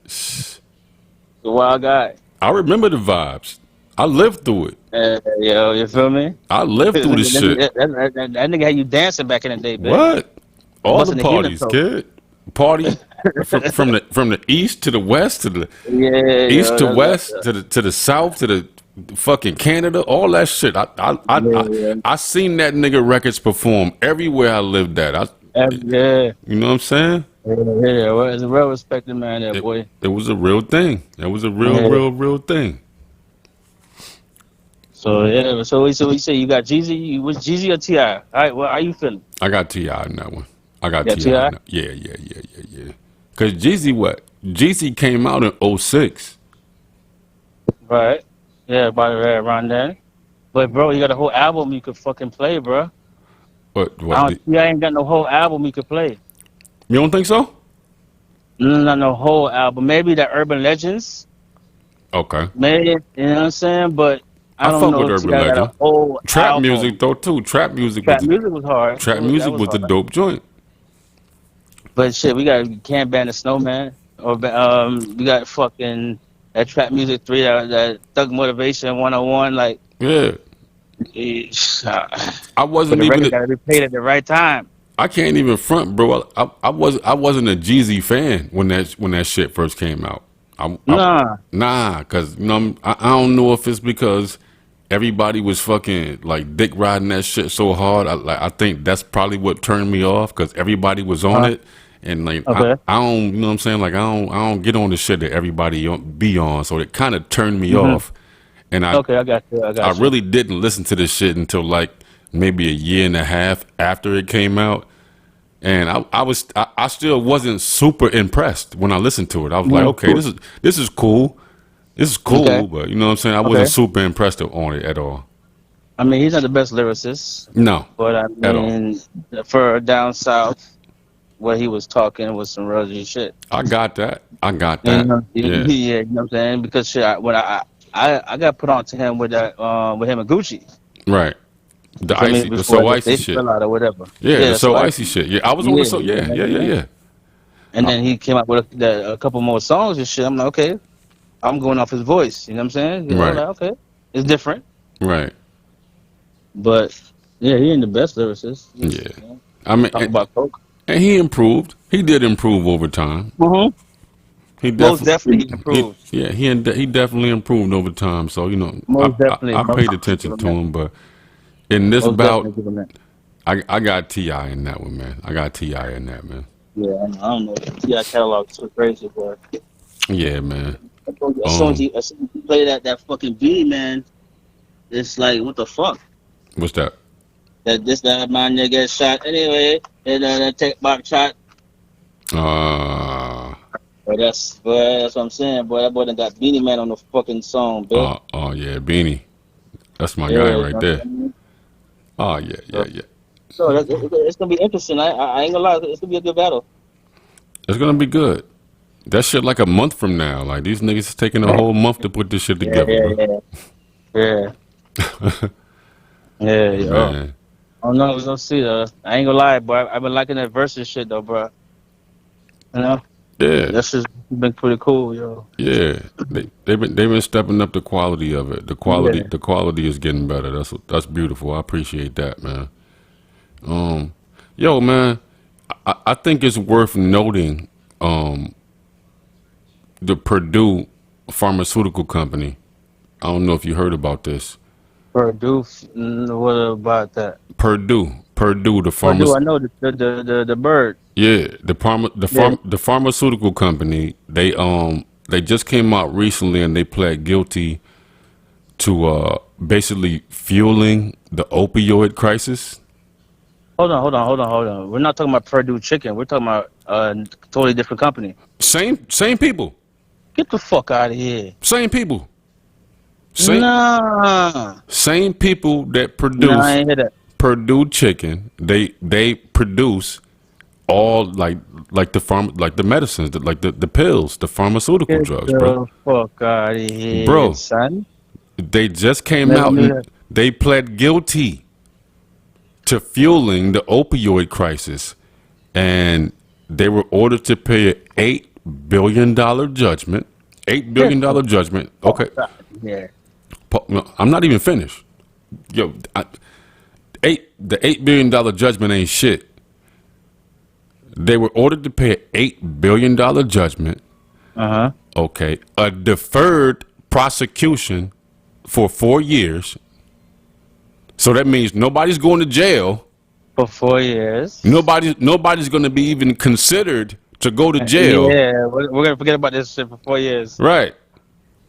The wild guy. I remember the vibes. I lived through it. Yo, you feel me? I lived through this shit. That nigga had you dancing back in the day, baby. What? All Busting the the parties, heater kid. Party from the east to the west to the east yo, to west to the south to the fucking Canada, all that shit. I seen that nigga records perform everywhere I lived at. Yeah. You know what I'm saying? Yeah, well, it's a real respected man, there, It boy. it was a real thing. It was a real, Yeah. real thing. So yeah, so we say you got Jeezy. You was Jeezy or Ti? All right, well, how you feeling? I got Ti in that one. I got Yeah, Ti Ti. in that. Yeah, yeah. Cause Jeezy what? Jeezy came out in '06. Right. Yeah, about around then. But bro, you got a whole album you could fucking play, bro. What? Ti ain't got no whole album you could play. You don't think so? No, not no whole album. Maybe the Urban Legends. Okay. Maybe you know what I'm saying. But I I don't fuck know with if Ti Urban got a Legend. whole Trap music album. though too. Trap music was Trap music was hard. That was the hard. dope joint. But shit, we Can't Ban the Snowman. Or we got fucking that Trap Music 3, that Thug Motivation 101. Like, Yeah. I but wasn't the even. record got to be played at the right time. I can't even front, bro. I wasn't a Jeezy fan when that shit first came out. Nah. Nah, cause you know I don't know if it's because everybody was fucking like dick riding that shit so hard. I think that's probably what turned me off because everybody was on Uh, it, and like okay. I don't, you know what I'm saying? Like I don't get on the shit that everybody be on, so it kind of turned me hmm off, and Okay, I got you. I I got you. really didn't listen to this shit until like maybe a year and a half after it came out. And I still wasn't super impressed when I listened to it. I was like, okay, Mhm. this is cool. This is Okay. cool, but you know what I'm saying? I wasn't Okay. super impressed on it at all. I mean, he's not the best lyricist, No, but I at all. mean, for down south, what he was talking was some real G shit. I got that. I got You that. know, Yeah. yeah, you know what I'm saying? Because shit, I got put on to him with him and Gucci. Right. You feel me? The Before so icy they shit. fell out or whatever. Yeah, the Yeah, so so I icy shit. Yeah, I was on the yeah, so you know yeah, what I'm saying? yeah. And then he came out with a couple more songs and shit. I'm like, okay, I'm going off his voice. You know what I'm saying? You know, Right. like okay, it's different, Right. but yeah, he ain't the best lyricist. Yeah. Just, I mean, talk about coke. and he improved. He did improve over time. Mm-hmm. He Most definitely, definitely he improved. yeah, he definitely improved over time. So you know, Most definitely. I Most paid definitely attention give him to that. him, but in this Most bout, definitely give him that. I got Ti in that one, man. I got Ti in that, man. Yeah, I don't know. T.I. catalog is so crazy, boy. Yeah, man. As soon as he play that fucking beat, man, it's like what the fuck. What's that? That my nigga shot anyway, and that take box shot. Uh, But that's what I'm saying, boy. That boy done got Beanie Man on the fucking song, bitch. oh yeah, Beanie. That's my Yeah, guy you right know what there. I'm saying? Oh yeah, So, yeah. so it's gonna be interesting. I ain't gonna lie, it's gonna be a good battle. It's gonna be good. That shit like a month from now. Like these niggas is taking a whole month to put this shit Yeah, together, bro. yeah, yeah, yo. Man. I don't know. We're gonna see though. I ain't gonna lie, boy. I've been liking that versus shit though, bro. You know, Yeah, that's just been pretty cool, yo. yeah. They've been stepping up the quality of it. Yeah. The quality is getting better. That's beautiful. I appreciate that, man. Um, yo, man. I think it's worth noting the Purdue pharmaceutical company. I don't know if you heard about this. Purdue, what about that? Purdue, the Purdue, pharma. I know the bird. Yeah, Yeah. the pharmaceutical company. They just came out recently and they pled guilty to basically fueling the opioid crisis. Hold on. We're not talking about Purdue Chicken. We're talking about a totally different company. Same people, Get the fuck out of here. same people, same Nah. same people that Nah, I produce ain't hear that. Purdue Chicken. They produce all like the medicines, the pills, the pharmaceutical Get drugs, bro. the fuck out of here, Bro, son. they just came Never out knew and that. they pled guilty to fueling the opioid crisis, and they were ordered to pay an $8 billion judgment. Get the Judgment. fuck Okay, out of here. No, I'm not even finished. Yo, the $8 billion judgment ain't shit. They were ordered to pay an $8 billion judgment. Uh-huh. Okay, a deferred prosecution for 4 years. So that means nobody's going to jail. For 4 years. Nobody's going to be even considered to go to jail. Yeah, we're gonna forget about this shit for 4 years. Right.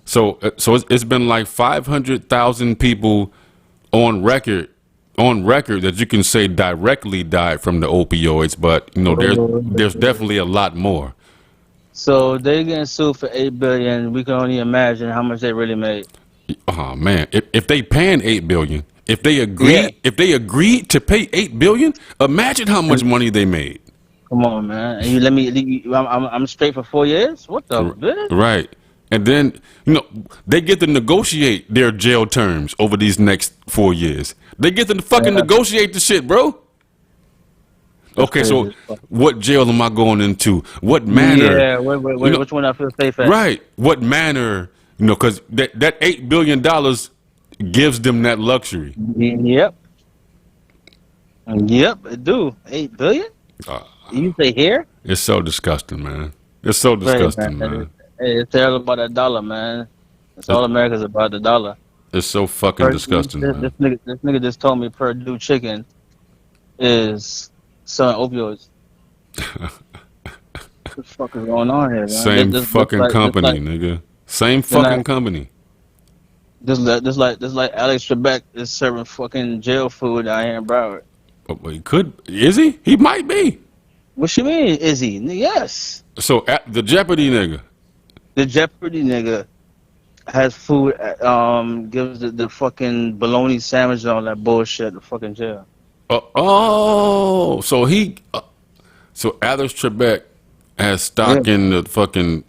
So it's been like 500,000 people on record that you can say directly died from the opioids, but there's definitely a lot more. So they getting sued for $8 billion. We can only imagine how much they really made. Oh man, if they paying $8 billion, if they Yeah. agreed to pay $8 billion, imagine how much money they made. Come on, man. And you let me. I'm straight for 4 years. What the bitch? Right. And then, they get to negotiate their jail terms over these next 4 years. They get to fucking negotiate the shit, bro. Okay, so what jail am I going into? What manner? Yeah, wait, which one I feel safe at? Right. What manner? Because that $8 billion gives them that luxury. Yep, it do. 8 billion? You say here? It's so disgusting, man. It's so disgusting, man. Hey, it's all about that dollar, man. It's all America's about the dollar. It's so fucking disgusting, man. This nigga just told me Purdue chicken is selling opioids. What the fuck is going on here, man? Same fucking company, nigga. Same fucking company. This like Alex Trebek is serving fucking jail food out here in Broward. But is he? He might be. What you mean, is he? Yes. So the Jeopardy nigga. The Jeopardy nigga has food, gives the fucking bologna sandwich and all that bullshit the fucking jail. So so Alex Trebek has stock in the fucking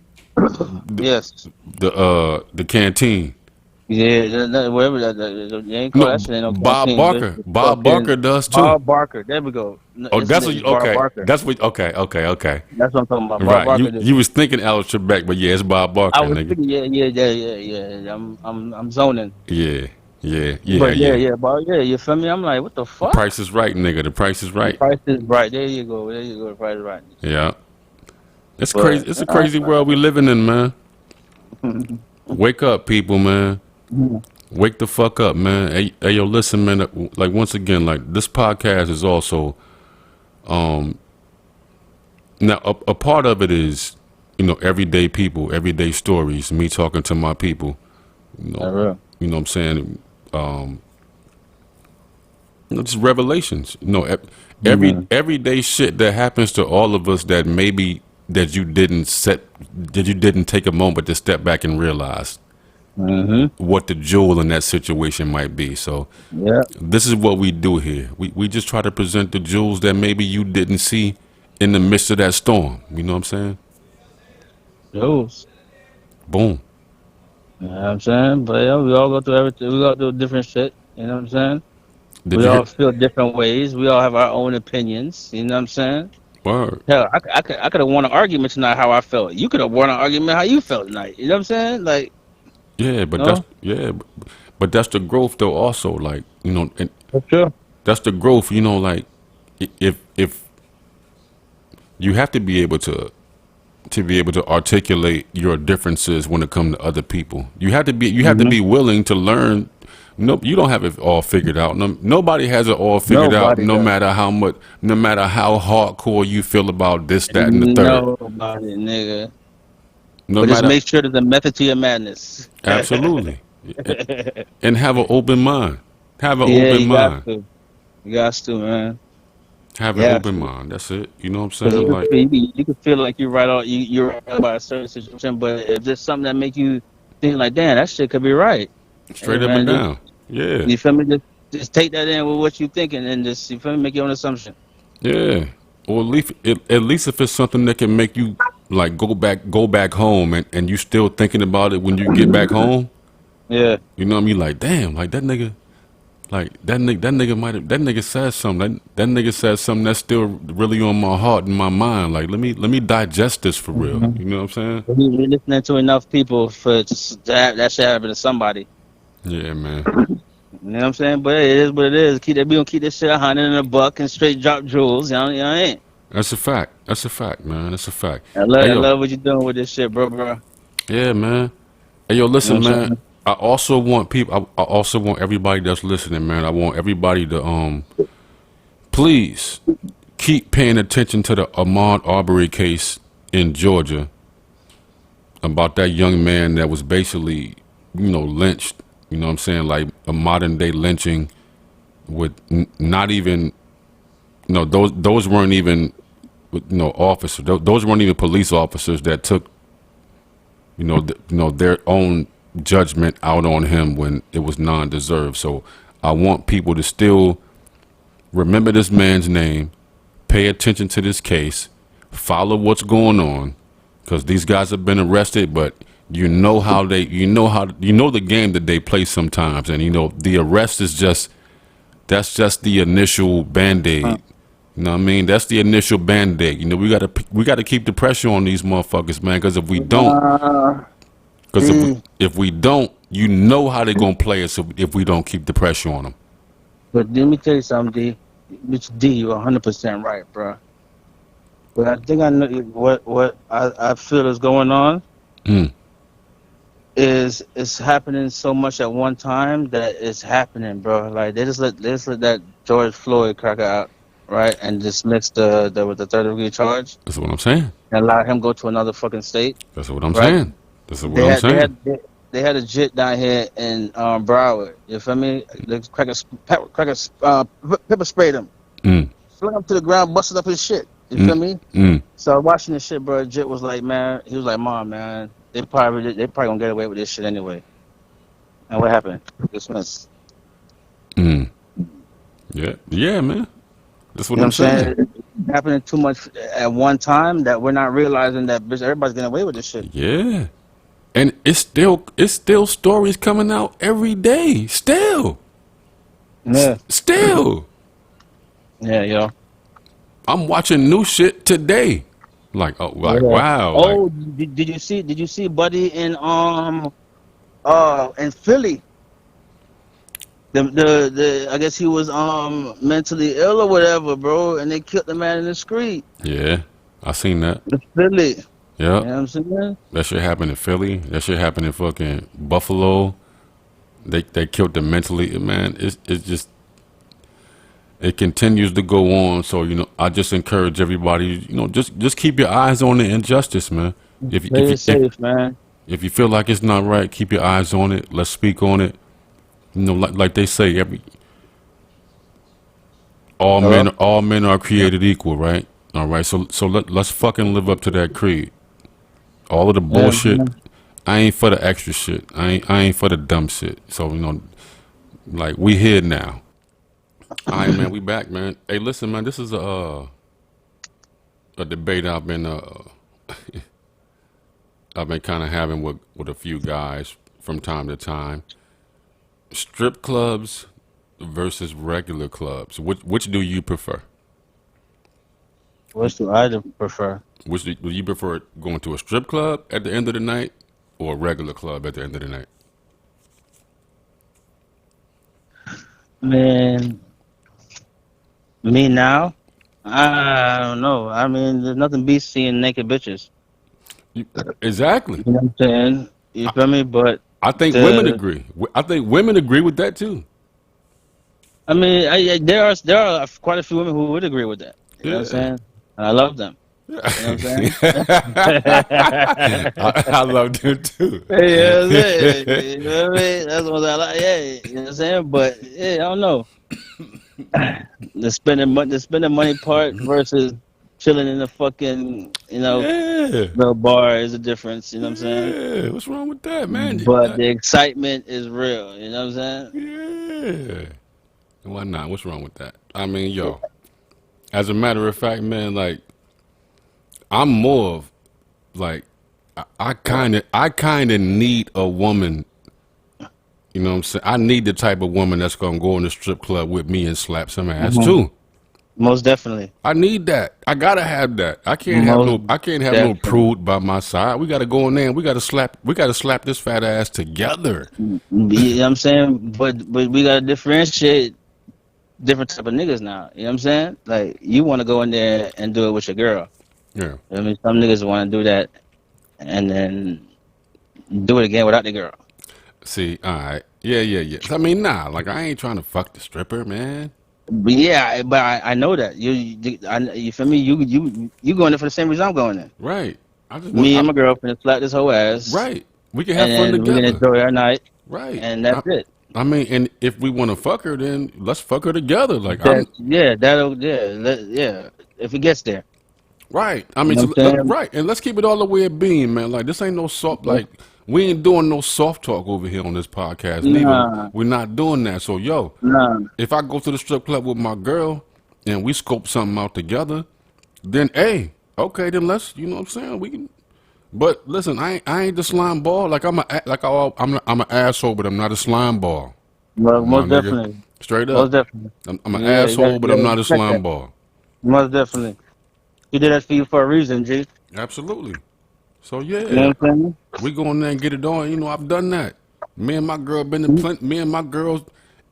the canteen. Yeah, whatever that you ain't call that shit ain't no Bob canteen. Barker. Bob Barker does too. Bob Barker. There we go. That's what. Okay. Barker. That's what. Okay. That's what I'm talking about. Bob Right. Barker You was thinking Alex Trebek, but yeah, it's Bob Barker. I was nigga. thinking, yeah. I'm zoning. Yeah. But you feel me? I'm like, what the fuck? The Price is Right, nigga. The Price is Right. The Price is Right. There you go. The Price is Right. Yeah. It's crazy. It's a crazy world we living in, man. Wake up, people, man. Wake the fuck up, man. Hey, yo, listen, man. Like, once again, like, this podcast is also, now a part of it is, everyday people, everyday stories, me talking to my people. You know what I'm saying? Just revelations. Everyday shit that happens to all of us that maybe that you didn't take a moment to step back and realize what the jewel in that situation might be. So this is what we do here. We just try to present the jewels that maybe you didn't see in the midst of that storm. You know what I'm saying? Jewels. Boom. You know what I'm saying? But yeah, we all go through everything. We all do different shit. You know what I'm saying? We all feel different ways. We all have our own opinions. You know what I'm saying? Word. Hell, I could have won an argument tonight how I felt. You could have won an argument how you felt tonight. You know what I'm saying? Like, yeah, but but that's the growth though. Also, like, and for sure, that's the growth. Like, if you have to be able to articulate your differences when it comes to other people. You have to be willing to learn. No, you don't have it all figured out. Nobody has it all figured out. No matter how hardcore you feel about this, that, and the third. Nobody, nigga. No but matter, just make sure there's a method to your madness. Absolutely. And have an open mind. Have an open mind. You got to, man. Have an open mind. That's it. You know what I'm saying? Like, you can feel like you're right about a certain situation, but if there's something that make you think like, damn, that shit could be right. Straight up and down. Yeah. You feel me? Just take that in with what you're thinking and just, you feel me, make your own assumption. Yeah. Or at least if it's something that can make you like go back home and you still thinking about it when you get back home. Yeah. You know what I mean? Like, damn, like that nigga said something. That nigga said something that's still really on my heart and my mind. Like, let me digest this for real. You know what I'm saying? We're listening to enough people to have that shit happen to somebody. Yeah, man. You know what I'm saying? But it is what it is. We gonna keep this shit $100 and straight drop jewels. You know what I mean? That's a fact. That's a fact, man. That's a fact. I love what you're doing with this shit, bro. Yeah, man. Hey, yo, listen, man. I also want everybody that's listening, man. I want everybody to please keep paying attention to the Ahmaud Arbery case in Georgia about that young man that was basically, lynched. You know what I'm saying? Like a modern day lynching with not even, those weren't even, officers. Those weren't even police officers that took, their own judgment out on him when it was non-deserved. So I want people to still remember this man's name, pay attention to this case, follow what's going on, because these guys have been arrested, but you know the game that they play sometimes, and the arrest is that's just the initial band-aid. You know what I mean? That's the initial band-aid. We gotta keep the pressure on these motherfuckers, man, because if we don't, if we don't, you know how they're gonna play us if we don't keep the pressure on them. But let me tell you something, D. Which D, you're 100% right, bro. But I think I know what I feel is going on. Is it's happening so much at one time that it's happening, bro. Like they just let that George Floyd cracker out, right, and dismiss the third degree charge. That's what I'm saying. And allow him go to another fucking state. That's what I'm saying. That's what I'm saying. They had a jit down here in Broward. You feel me? The pepper sprayed him. Slung him to the ground, busted up his shit. You feel me? So watching this shit, bro, Jit was like, man, he was like, Mom, man, they probably gonna get away with this shit anyway. And what happened? Dismissed. Yeah, man. That's what I'm saying. It's happening too much at one time that we're not realizing that everybody's getting away with this shit. Yeah. And it's still stories coming out every day. Still. Yeah. Still. Yeah, yo. I'm watching new shit today. Wow. Oh, did you see Buddy in Philly? The I guess he was mentally ill or whatever, bro, and they killed the man in the street. Yeah, I seen that. In Philly. Yeah. You know what I'm saying? That shit happened in Philly. That shit happened in fucking Buffalo. They killed them mentally. Man, it's just, it continues to go on. So, I just encourage everybody, just keep your eyes on the injustice, man. If you're safe, man. If you feel like it's not right, keep your eyes on it. Let's speak on it. Like they say, all men are created equal, right? All right. So let's fucking live up to that creed. All of the bullshit, I ain't for the extra shit. I ain't for the dumb shit. So like we here now. All right, man. We back, man. Hey, listen, man. This is a debate I've been kind of having with a few guys from time to time. Strip clubs versus regular clubs. Which do you prefer? Which do I prefer? Do you prefer going to a strip club at the end of the night or a regular club at the end of the night? Man, me now? I don't know. I mean, there's nothing beats seeing naked bitches. Exactly. You know what I'm saying? You feel me? But I think women agree. I think women agree with that too. I mean, there are quite a few women who would agree with that. You know what I'm saying? And I love them. You know what I'm saying? I love them too. You know what I'm saying? You know what I mean? That's what I like. Yeah, you know what I'm saying? But yeah, I don't know. The spending money part versus chilling in the fucking, the bar is a difference. You know what I'm saying? Yeah, what's wrong with that, man? But the excitement is real. You know what I'm saying? Yeah. Why not? What's wrong with that? I mean, yo. As a matter of fact, man, like I'm more of like I kind of need a woman. You know what I'm saying? I need the type of woman that's gonna go in the strip club with me and slap some ass too. Most definitely. I need that. I gotta have that. I can't have no prude by my side. We gotta go in there and we gotta slap this fat ass together. You know what I'm saying? But we gotta differentiate different type of niggas now. You know what I'm saying? Like you wanna go in there and do it with your girl. Yeah. I mean, some niggas wanna do that and then do it again without the girl. See, all right. Yeah. I mean, nah, like I ain't trying to fuck the stripper, man. But yeah, but I know that you feel me? You going there for the same reason I'm going there. Right. I just want. Me and my girlfriend slap this whole ass, Right. We can have and fun then we're gonna together. enjoy our night, Right. and that's it. I mean, and if we want to fuck her, then let's fuck her together. Like That I'm yeah, yeah. If it gets there, right. I you mean, know so, what I'm saying? right, and let's keep it all the way at being, man. Like this ain't no soft. Like we ain't doing no soft talk over here on this podcast. Neither Nah, we're not doing that. So yo, nah. if I go to the strip club with my girl and we scope something out together, then hey, okay, then let's. You know what I'm saying? We can. But listen, I ain't the slime ball. Like I'm an asshole, but I'm not a slime ball. Well, My most nigga, definitely, straight most up. definitely. I'm an Yeah, asshole, but you I'm gotta not a respect slime that. ball. Most definitely. He did that for you for a reason, G. Absolutely. So You know yeah, what I'm saying? we go in there and get it on. You know, I've done that. Me and my girl been to plenty. Me and my girls,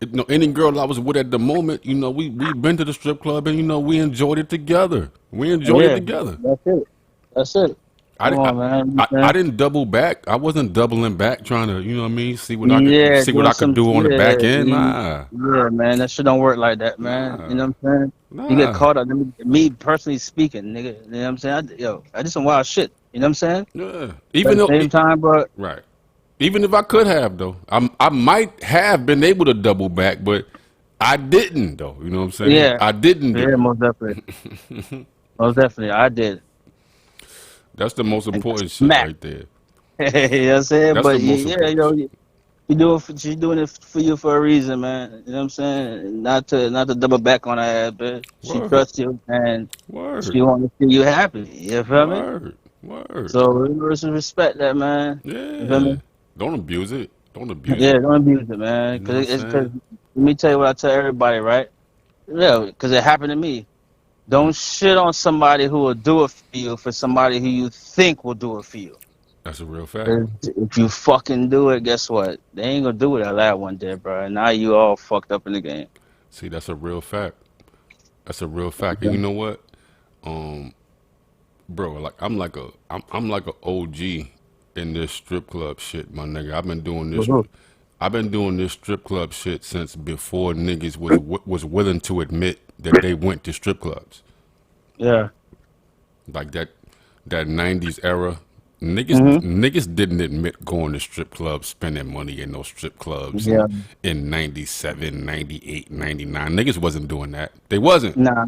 you know, any girl I was with at the moment, you know, we been to the strip club and you know we enjoyed it together. We enjoyed it Yeah, together. that's it. That's it. I, Come di- I, on, man. You know I, what I'm I saying? didn't double back. I wasn't doubling back trying to, you know what I mean, Yeah, see what doing I could some, do on the yeah, back end. Nah, yeah, man. That shit don't work like that, man. You nah, know what I'm saying? You get nah. caught up. Me personally speaking, nigga. You know what I'm saying? I did some wild shit. You know what I'm saying? Yeah. But Even at the though, same time, bro. right. Even if I could have though, I might have been able to double back, but I didn't though. You know what I'm saying? Yeah, I didn't yeah, do it. most definitely, most definitely. I did, That's the most and got important shit smacked. right there. You know what I'm saying? That's the But most yeah, important shit. she's doing it for you for a reason, man. You know what I'm saying? Not to double back on her ass, but she Word, trusts you and word, she want to see you happy. You feel me? word, word. So we should respect that, man. You feel Yeah. me? Don't abuse it. Don't abuse Yeah, it. don't abuse it, man. You know what I'm Cause saying? let me tell you what I tell everybody, right? Yeah, because it happened to me. Don't shit on somebody who will do it for you for somebody who you think will do it for you. That's a real fact. 'Cause if you fucking do it, guess what? They ain't gonna do it that last one day, bro. Now you all fucked up in the game. See, that's a real fact. That's a real fact. And you know what? Um, bro, like I'm like a OG in this strip club shit, my nigga. Mhm. I've been doing this strip club shit since before niggas was willing to admit that they went to strip clubs. Yeah. Like that 90s era. hmm Niggas didn't admit going to strip clubs, spending money in those strip clubs Yeah. in 97, 98, 99. Niggas wasn't doing that. They wasn't. Nah.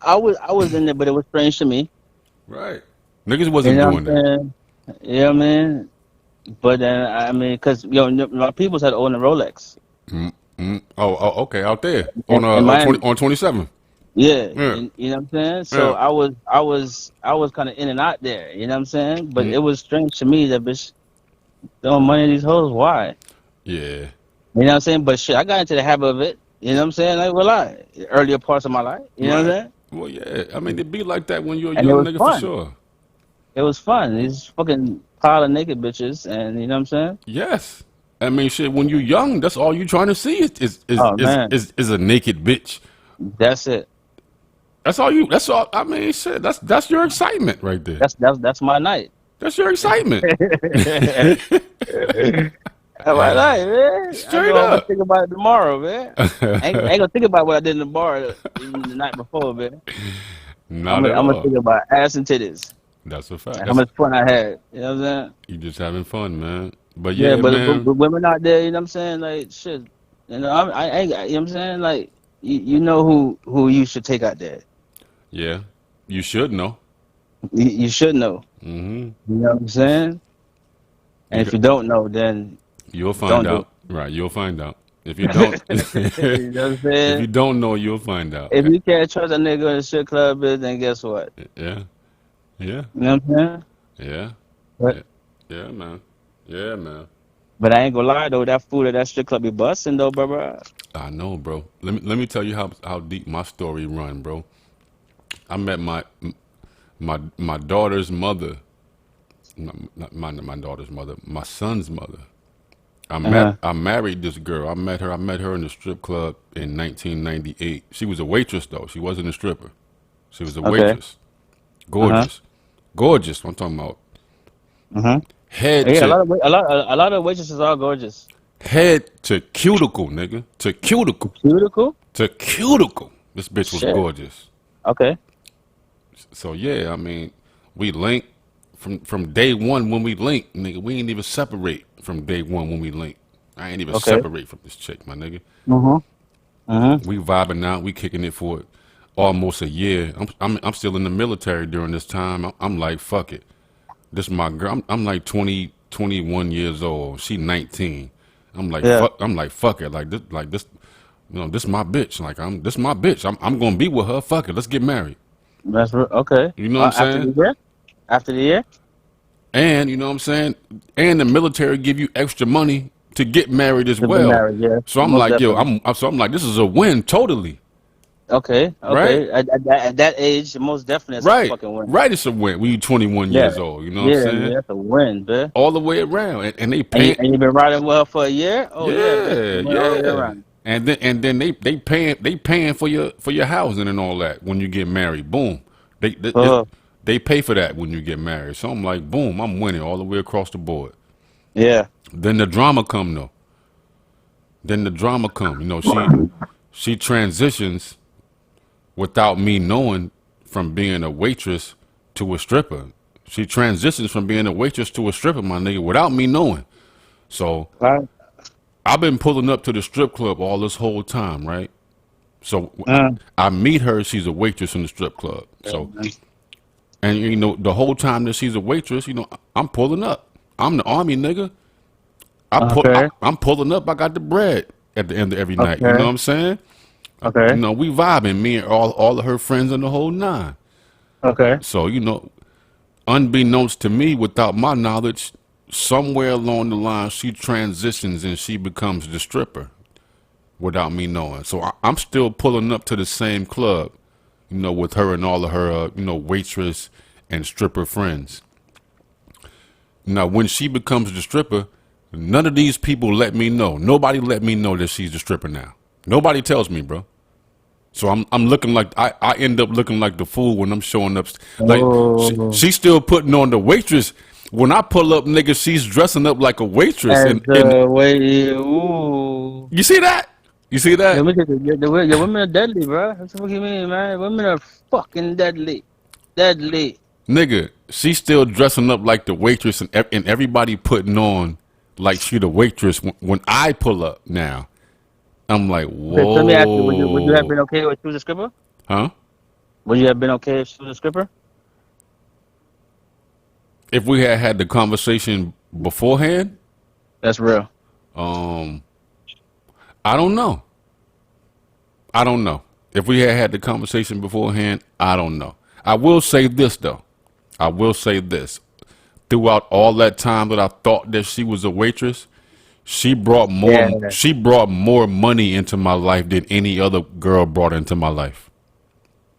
I was in there, but it was strange to me. Right. Niggas You wasn't know what doing I'm that. saying? Yeah, man. But then I mean, cause my people's had owned a Rolex Okay, out there in Miami. on 27. Yeah, Yeah. you know what I'm saying. So Yeah. I was kind of in and out there. You know what I'm saying. But Mm, it was strange to me that bitch throwing money at these hoes. Why? yeah. You know what I'm saying. But shit, I got into the habit of it. You know what I'm saying. Like, well, earlier parts of my life. You know what I'm Right. saying. Well, yeah. I mean, it be like that when you're a And it young was nigga for fun. sure. It was fun. These fucking pile of naked bitches, and you know what I'm saying. Yes. I mean, shit. When you're young, that's all you trying to see Oh man, is a naked bitch. that's it. That's all you. That's all. I mean, shit. That's your excitement right there. That's my night. That's your excitement. That's my night, man. I Straight go home and up. think about it tomorrow, man. I ain't gonna think about what I did in the bar the night before, man. Not at I'm gonna all. think about ass and titties That's a fact. and how That's much fun I had. You know what I'm saying? you just having fun, man. But Yeah, yeah, but man. women out there, you know what I'm saying? Like shit. You know, I ain't. You know what I'm saying? Like you know who you should take out there. Yeah, you should know. You should know. Hmm. You know what I'm saying? And You if got, you don't know, then you'll find don't do out. Right, you'll find out. If you don't, it. You know what I'm if saying? you don't know, you'll find out. If you can't trust a nigga in the shit club, bitch, then guess what? Yeah, yeah, You know what I'm saying? yeah, But yeah, yeah, man. Yeah, man. but I ain't gonna lie though, that food at that strip club be busting though, bro. I know, bro. Let me tell you how deep my story run, bro. I met my daughter's mother, not my daughter's mother, my son's mother. Uh-huh. I married this girl. I met her in the strip club in 1998. She was a waitress though. She wasn't a stripper. She was a Okay. waitress. Uh-huh. Gorgeous. Gorgeous. I'm talking about Uh-huh. head Yeah, to a lot of waitresses are gorgeous. Head to cuticle, nigga. To cuticle. Cuticle? To cuticle. This bitch was Shit. gorgeous. Okay. So yeah, I mean, we linked from day one when we linked, nigga. We ain't even separate from day one when we linked. I ain't even Okay. separate from this chick, my nigga. Mm-hmm. We vibing out. We kicking it for almost a year. I'm still in the military during this time. I'm like, fuck it. This my girl. I'm like 20, 21 years old. She 19. I'm like, Yeah. fuck it. Like this. You know, this my bitch. Like this my bitch. I'm gonna be with her. Fuck it. Let's get married. Okay. You know what I'm After saying? the year? After the year? And you know what I'm saying? And the military give you extra money to get married as To be well. married, yeah. So I'm Most like, yo, definitely. I'm like, this is a win totally. Okay. Right? Okay. At that age, most definitely it's a Right. fucking win. Right, it's a win when you 21 Yeah. years old. You know what I'm Yeah, saying? that's a win, bitch. All the way around. And they And paying. you've been riding with her for a year? Oh yeah, bitch. Yeah, You went all the way yeah. around. And then they paying for your housing and all that when you get married. Boom. Uh, They pay for that when you get married. So I'm like, boom, I'm winning all the way across the board. yeah. Then the drama come though. Then the drama come. You know, she transitions without me knowing from being a waitress to a stripper. She transitions from being a waitress to a stripper, my nigga, without me knowing. So Right. I've been pulling up to the strip club all this whole time, right? So Uh, I meet her. She's a waitress in the strip club. So, and you know, the whole time that she's a waitress, you know, I'm pulling up. I'm the army nigga. okay. I'm pulling up. I got the bread at the end of every night. You know Okay. what I'm saying? You Okay. know, we vibing. Me and all of her friends and the whole nine. Okay. So you know, unbeknownst to me, without my knowledge, somewhere along the line, she transitions and she becomes the stripper without me knowing. So I'm still pulling up to the same club, you know, with her and all of her, you know, waitress and stripper friends. Now, when she becomes the stripper, none of these people let me know. Nobody let me know that she's the stripper now. Nobody tells me, bro. So I'm looking like I end up looking like the fool when I'm showing up. Like Oh. she's still putting on the waitress. When I pull up, nigga, she's dressing up like a waitress. As And way, ooh. you see that? You see Yeah, that? the women are deadly, bro. What the fuck you mean, man? Women are fucking deadly. Deadly. Nigga, she's still dressing up like the waitress and everybody putting on like she the waitress when I pull up now. I'm like, Okay, so let me ask you, would you have whoa. been okay if she was a stripper? Huh? Would you have been okay if she was a stripper? If we had the conversation beforehand, That's real. um, I don't know. I don't know. If we had the conversation beforehand, I don't know. I will say this though. I will say this. Throughout all that time that I thought that she was a waitress, she brought Yeah. more money into my life than any other girl brought into my life.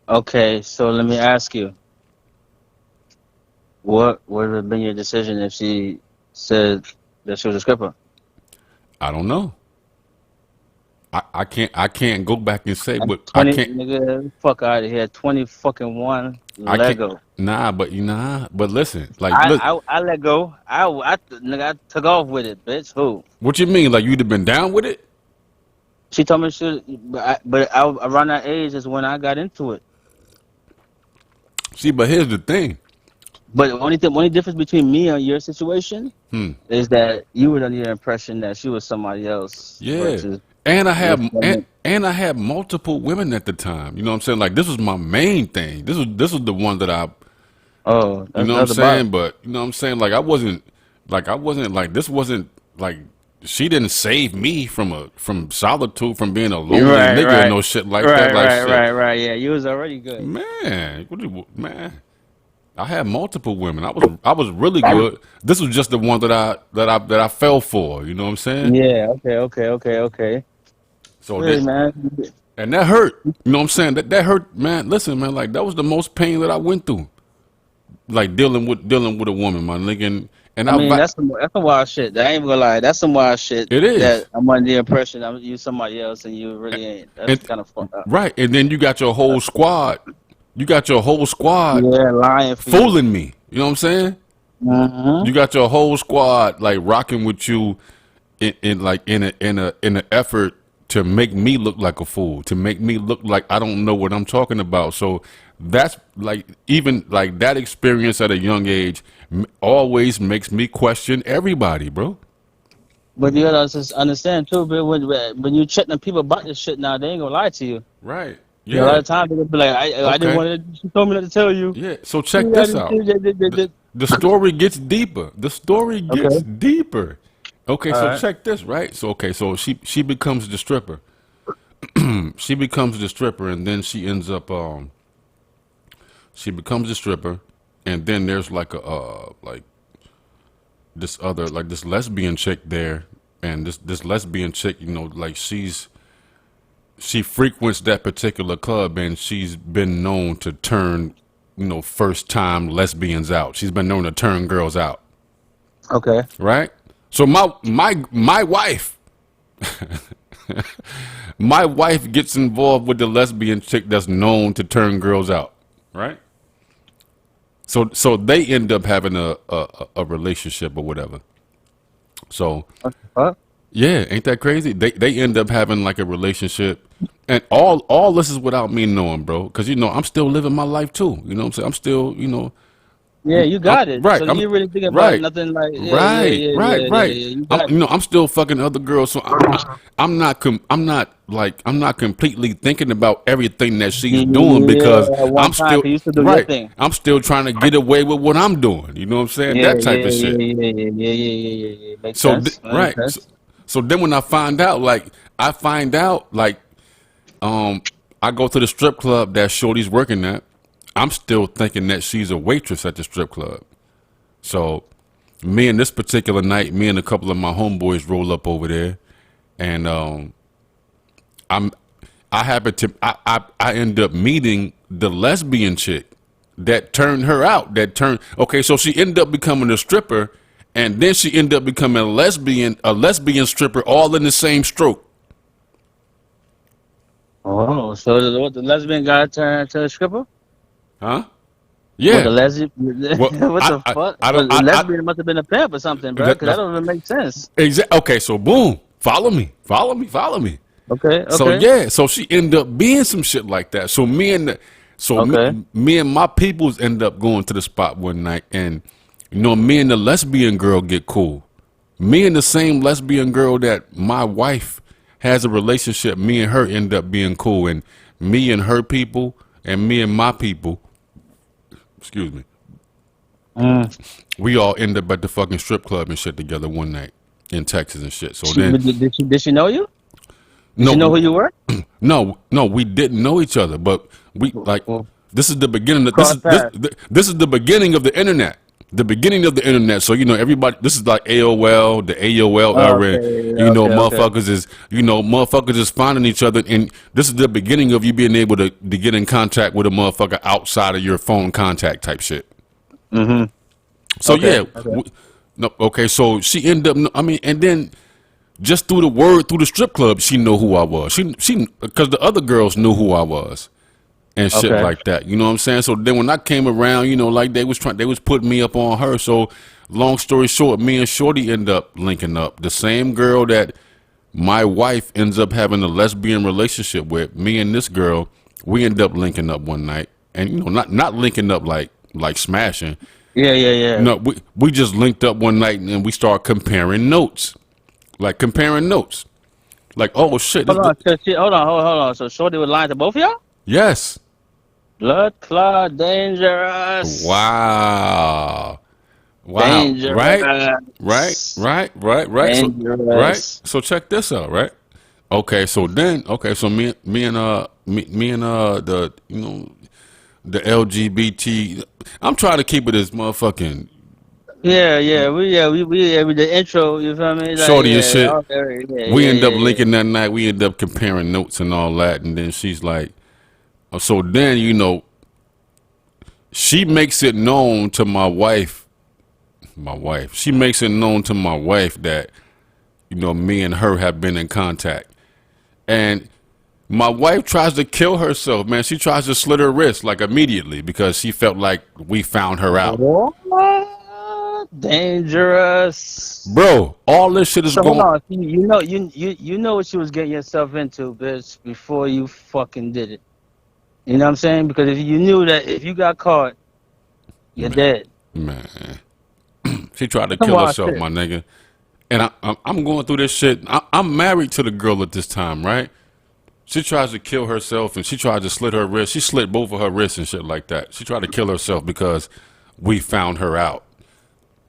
Okay, so let me ask you, what would have been your decision if she said that she was a stripper? I don't know. I can't go back and say, but I 20, can't nigga, fuck out of here. 20 fucking one I can't Lego. but listen, like I, look, I I let go. Nigga, I took off with it, bitch. Who? what you mean? Like you'd have been down with it? She told me she, around that age is when I got into it. See, but here's the thing. But the only difference between me and your situation Hmm. is that you were under the impression that she was somebody else. Yeah. Versus And I this have woman. and I had multiple women at the time. You know what I'm saying? Like this was my main thing. This was the one that I Oh, you that's know the what I'm other bottom. saying? But you know what I'm saying? Like I wasn't like this wasn't like she didn't save me from solitude, from being a lonely Right, nigga and right, no shit like that. right, Like right, shit. right, right. Yeah, you was already good. Man, man. I had multiple women. I was really good. This was just the one that I fell for. You know what I'm saying? Yeah. Okay. Okay. Okay. Okay. So Hey, that man. and that hurt. You know what I'm saying? That hurt, man. Listen, man. Like that was the most pain that I went through. Like dealing with a woman, my nigga. And I mean, that's some wild shit. I ain't even gonna lie. That's some wild shit. it That is. I'm under the impression I'm you somebody else and you really ain't. That's And kind of fucked up. right, and then you got your whole squad. You got your whole squad Yeah, lying for you. fooling me. You know what I'm saying? Mm-hmm. You got your whole squad like rocking with you in an effort to make me look like a fool, to make me look like I don't know what I'm talking about. So that's like, even like that experience at a young age always makes me question everybody, bro. But you gotta understand too, but when you check them people about this shit now, they ain't gonna lie to you. Right. You know, a lot Yeah. of times they're gonna be like, I didn't Okay. want to. She told me not to tell you. Yeah. So check this out. The story gets deeper. The story gets Okay. deeper. Okay, All so right. check this, right? So okay, so she becomes the stripper. She becomes the stripper, and then she ends up she becomes a stripper, and then there's like a like this other, like this lesbian chick there, and this lesbian chick, you know, like she frequents that particular club, and she's been known to turn, you know, first time lesbians out. She's been known to turn girls out, Okay. right? So my wife, my wife gets involved with the lesbian chick that's known to turn girls out, right? So they end up having a relationship or whatever. So What? yeah, ain't that crazy? They end up having like a relationship, and all this is without me knowing, bro. Because you know I'm still living my life too. You know what I'm saying? I'm still, you know, Yeah, you got it. right. So you really thinking about Right, nothing like right. You got You know, I'm still fucking other girls, so I'm not completely thinking about everything that she's doing, because at one I'm time, still 'cause you used to do your right. thing. I'm still trying to get away with what I'm doing. You know what I'm saying? Yeah, That type yeah, of yeah, shit. yeah, yeah, yeah, yeah, yeah. Makes So sense. right. Makes sense. So then when I find out, I go to the strip club that Shorty's working at. I'm still thinking that she's a waitress at the strip club. So me and this particular night, me and a couple of my homeboys roll up over there, and I end up meeting the lesbian chick that turned her out. Okay, so she ended up becoming a stripper, and then she ended up becoming a lesbian stripper, all in the same stroke. Oh, so the lesbian guy turned to a stripper? Huh? What the Yeah. lesbian? Well, What the fuck? I But don't, the lesbian must have been a pimp or something, bro. Because that don't even make sense. Okay, so boom, follow me. Okay, So okay, yeah, so she ended up being some shit like that. So okay. me and my peoples end up going to the spot one night, and you know, me and the lesbian girl get cool. Me and the same lesbian girl that my wife has a relationship, me and her end up being cool, and me and her people and me and my people, excuse me, we all end up at the fucking strip club and shit together one night in Texas and shit. So then, Did she know you? Did she know who no, you were? no, we didn't know each other, but we like, Well, this is the beginning of cross paths. this is the beginning of the internet. The beginning of the internet. So you know, everybody. This is like AOL, the AOL Oh, era. okay, You know, okay, okay. motherfuckers is finding each other, and this is the beginning of you being able to get in contact with a motherfucker outside of your phone contact type shit. Mm-hmm. So Okay, yeah, okay. no, okay. So she ended up. I mean, and then just through the word through the strip club, she knew who I was. She because the other girls knew who I was and shit Okay. like that. You know what I'm saying? So then when I came around, you know, like they was putting me up on her. So long story short, me and Shorty end up linking up. The same girl that my wife ends up having a lesbian relationship with, me and this girl, we end up linking up one night. And you know, not linking up like smashing. Yeah, yeah, yeah. No, we just linked up one night and we start comparing notes. Like comparing notes. Like, oh shit. Hold on, hold on. So Shorty was lying to both of y'all? Yes. Blood clot, dangerous. Wow. Dangerous. Right. Dangerous. So check this out, right? Okay, so me and the, you know, the LGBT, I'm trying to keep it as motherfucking We with the intro, you feel me? Like, shorty and yeah, shit. okay, We end up yeah. linking that night. We end up comparing notes and all that, and then she's like, so then, you know, she makes it known to my wife. She makes it known to my wife that, you know, me and her have been in contact. And my wife tries to kill herself, man. She tries to slit her wrist like immediately because she felt like we found her out. What? Dangerous. Bro, all this shit is So hold going. on. You know what you was getting yourself into, bitch, before you fucking did it. You know what I'm saying? Because if you knew that if you got caught, you're Man, dead. man. She tried to Some kill wild herself, shit. my nigga. And I'm going through this shit. I'm married to the girl at this time, right? She tries to kill herself, and she tried to slit her wrist. She slit both of her wrists and shit like that. She tried to kill herself because we found her out.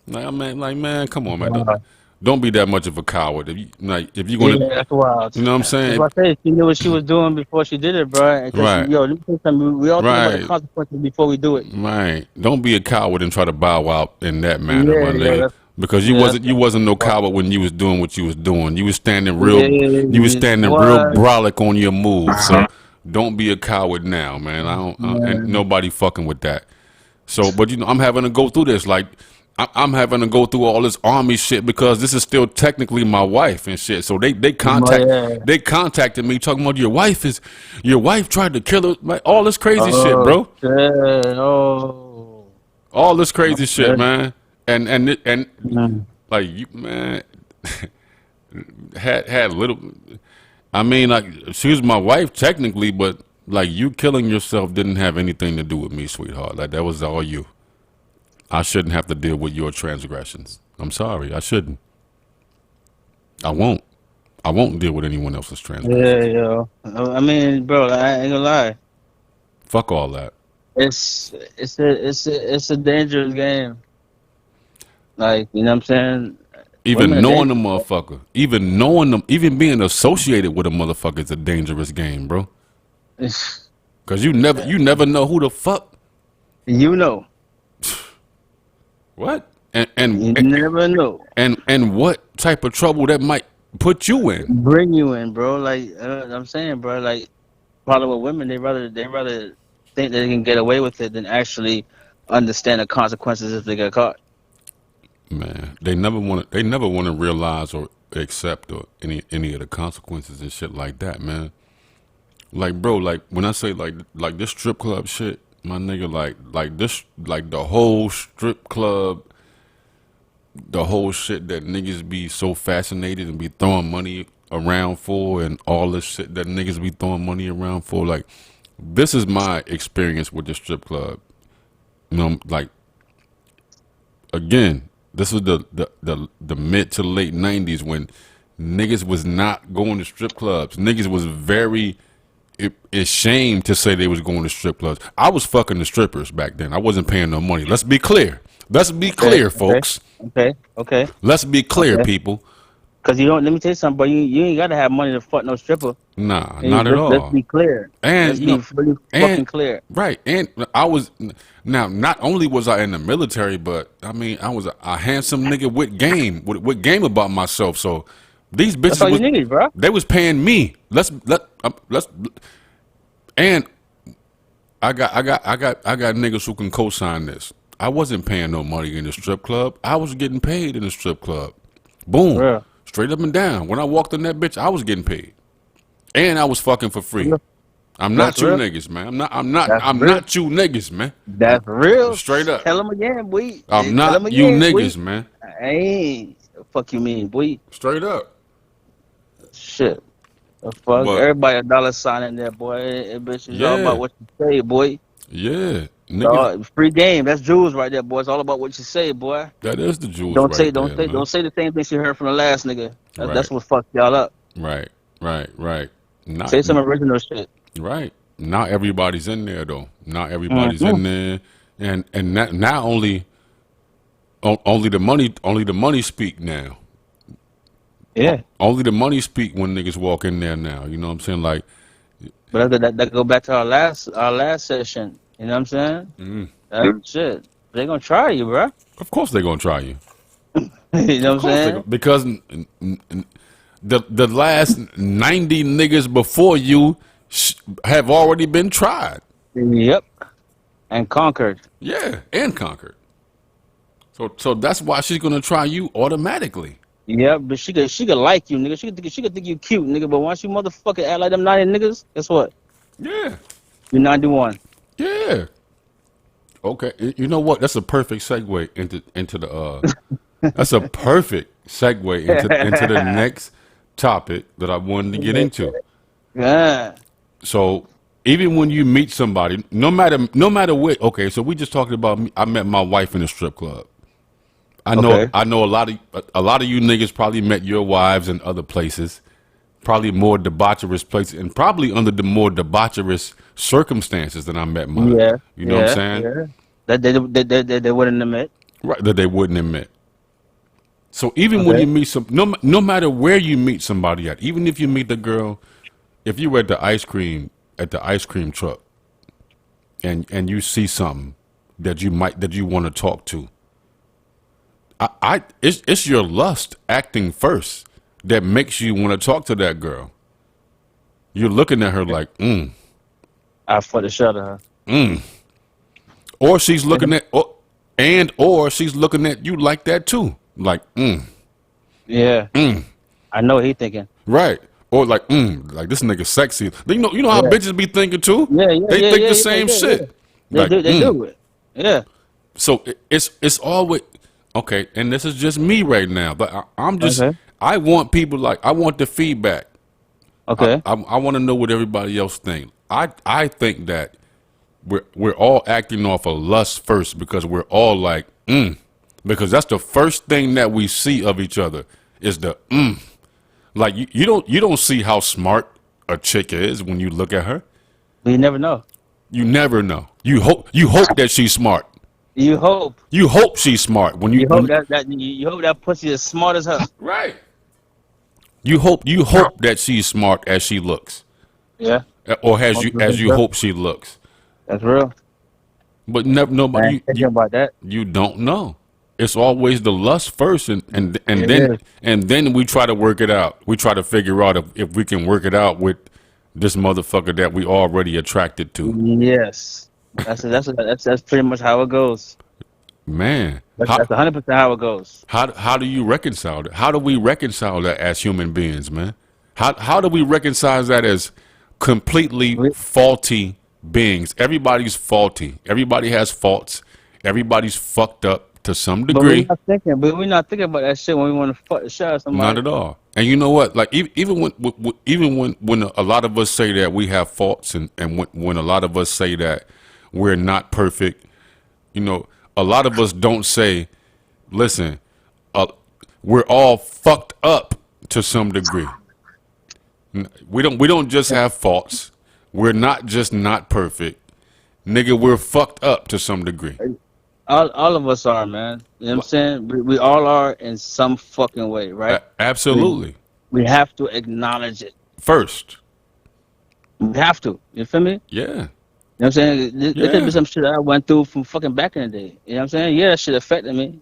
Man, come on, man. Don't be that much of a coward. If you're Yeah, gonna, that's wild. you know what I'm That's saying? what I say. She knew what she was doing before she did it, bro. Because Right, yo, let me tell you something. We all think about the right, consequences before we do it. right. Don't be a coward and try to bow out in that manner, my Yeah, nigga. Because that's you wasn't no wild. coward when you was doing what you was doing. You was Yeah, standing real what? brolic on your move. So don't be a coward now, man. And Man. nobody fucking with that. So, but I'm having to go through this. Like, I'm having to go through all this army shit because this is still technically my wife and shit. So Oh, yeah. they contacted me talking about your wife tried to kill her. Like, all this crazy shit, Oh, bro. shit. Oh. All this crazy shit, Okay. man. And Mm. like you, man, had little. I mean, like she was my wife technically, but like you killing yourself didn't have anything to do with me, sweetheart. Like that was all you. I shouldn't have to deal with your transgressions. I'm sorry, I shouldn't. I won't. I won't deal with anyone else's Yeah, transgressions. yo. I mean, bro, I ain't gonna lie. Fuck all that. It's a dangerous game. Like, you know what I'm saying? Women Even are knowing the dangerous. motherfucker, even knowing them, even being associated with a motherfucker is a dangerous game, bro. Cause you never know who the fuck You know. what You never know. and what type of trouble that might put you in. Bring you in, bro. Like I'm saying, bro. Like, problem with women, they rather think they can get away with it than actually understand the consequences if they get caught. Man, they never want to realize or accept or any of the consequences and shit like that, man. Like, bro, like when I say like this strip club shit, my nigga, like this, like the whole strip club, the whole shit that niggas be so fascinated and be throwing money around for, and all this shit that niggas be throwing money around for. Like, this is my experience with the strip club. You know, like again, this was the mid to late '90s when niggas was not going to strip clubs. Niggas was very ashamed to say they was going to strip clubs. I was fucking the strippers back then. I wasn't paying no money. Let's be clear. Let's be Okay, clear, okay, folks. okay. Let's be clear, Okay. people. Cause you don't. Let me tell you something, bro. You ain't gotta have money to fuck no stripper. Nah, Hey, not at let's all. be clear. And Let's be really and fucking clear. right, and I was now. Not only was I in the military, but I mean, I was a handsome nigga with game, with game about myself. So these That's bitches all you was need, bro. they was paying me. Let's and I got niggas who can co-sign this. I wasn't paying no money in the strip club. I was getting paid in the strip club. Boom, Real. straight up and down. When I walked in that bitch, I was getting paid, and I was fucking for free. I'm That's not you real. niggas, man. That's I'm real. not you niggas, man. That's real. Straight up. Tell them again, boy. I'm Tell them not you again, boy. niggas, man. Hey, fuck you mean, boy? Straight up. Shit. The fuck. But Everybody a dollar sign in there, boy. It bitch is all about yeah, what you say, boy. yeah. Niggas, Free game. That's jewels right there, boy. It's all about what you say, boy. that is the jewels Don't say, right don't there, say, man. don't say the same things you heard from the last nigga. That's Right, what fucked y'all up. right, right. Not Say some original shit. right. Not everybody's in there though. Not everybody's Mm-hmm. in there, and not only only the money speak now. Yeah. Only the money speak when niggas walk in there now. You know what I'm saying? Like, But that go back to our last session. You know what I'm saying? That shit. They gonna try you, bro. of course they're gonna try you. You know Of what I'm course they saying? because the last 90 niggas before you have already been tried. Yep. And conquered. Yeah, and conquered. So that's why she's gonna try you automatically. Yep, but she could like you, nigga. She could think you cute, nigga. But once you motherfucker act like them 90 niggas, guess what? Yeah, You're 91. yeah. Okay, you know what? That's a perfect segue into the. That's a perfect segue into the next topic that I wanted to get into. Yeah. So even when you meet somebody, no matter what. Okay, so we just talked about. I met my wife in a strip club. Okay. I know a lot of you niggas probably met your wives in other places, probably more debaucherous places, and probably under the more debaucherous circumstances than I met mine. Yeah. You know what I'm Yeah. saying? Yeah. That they wouldn't admit. Right, that they wouldn't admit. So even when Okay. you meet no matter where you meet somebody at, even if you meet the girl, if you were at the ice cream truck, and you see something that you want to talk to, it's your lust acting first that makes you want to talk to that girl. You're looking at her like, I for the shut her. or she's looking at, or she's looking at you like that too, like, Yeah. I know what he thinking. right, or like this nigga sexy. You know how Yeah. bitches be thinking too. Yeah. Yeah. They Yeah. think Yeah. the Yeah. same Yeah. Yeah. shit. Like, They do it. Yeah. so it's always okay. And this is just me right now, but I'm just Okay. I want people I want the feedback. Okay. I want to know what everybody else think. I think that we're all acting off of lust first because we're all like because that's the first thing that we see of each other is the like you don't see how smart a chick is when you look at her. But you never know. You never know. You hope that she's smart. You hope. You hope she's smart when You hope when you hope that pussy is smart as her. right. You hope that she's smart as she looks, Yeah. or as you hope she looks. That's real. But never I nobody ain't thinking about that. you don't know. It's always the lust first, and It then is. we try to work it out. We try to figure out if we can work it out with this motherfucker that we already attracted to. Yes. That's pretty much how it goes. Man, That's 100% how it goes. how do you reconcile that? How do we reconcile that as human beings, man? How do we reconcile that as completely We, faulty beings? Everybody's faulty. Everybody has faults. Everybody's fucked up to some degree. but we're not thinking about that shit when we want to fuck the shit out of Not somebody. at all. And you know what? Like even when a lot of us say that we have faults, and when a lot of us say that we're not perfect, a lot of us don't say, listen, uh, we're all fucked up to some degree. We don't just have faults. We're not just not perfect. Nigga, we're fucked up to some degree. All of us are, man. You know what I'm saying? We all are in some fucking way, right? We Absolutely. we have to acknowledge it. First. We have to. You feel me? Yeah. You know what I'm saying? There could be Yeah. some shit I went through from fucking back in the day. You know what I'm saying? Yeah, that shit affected me.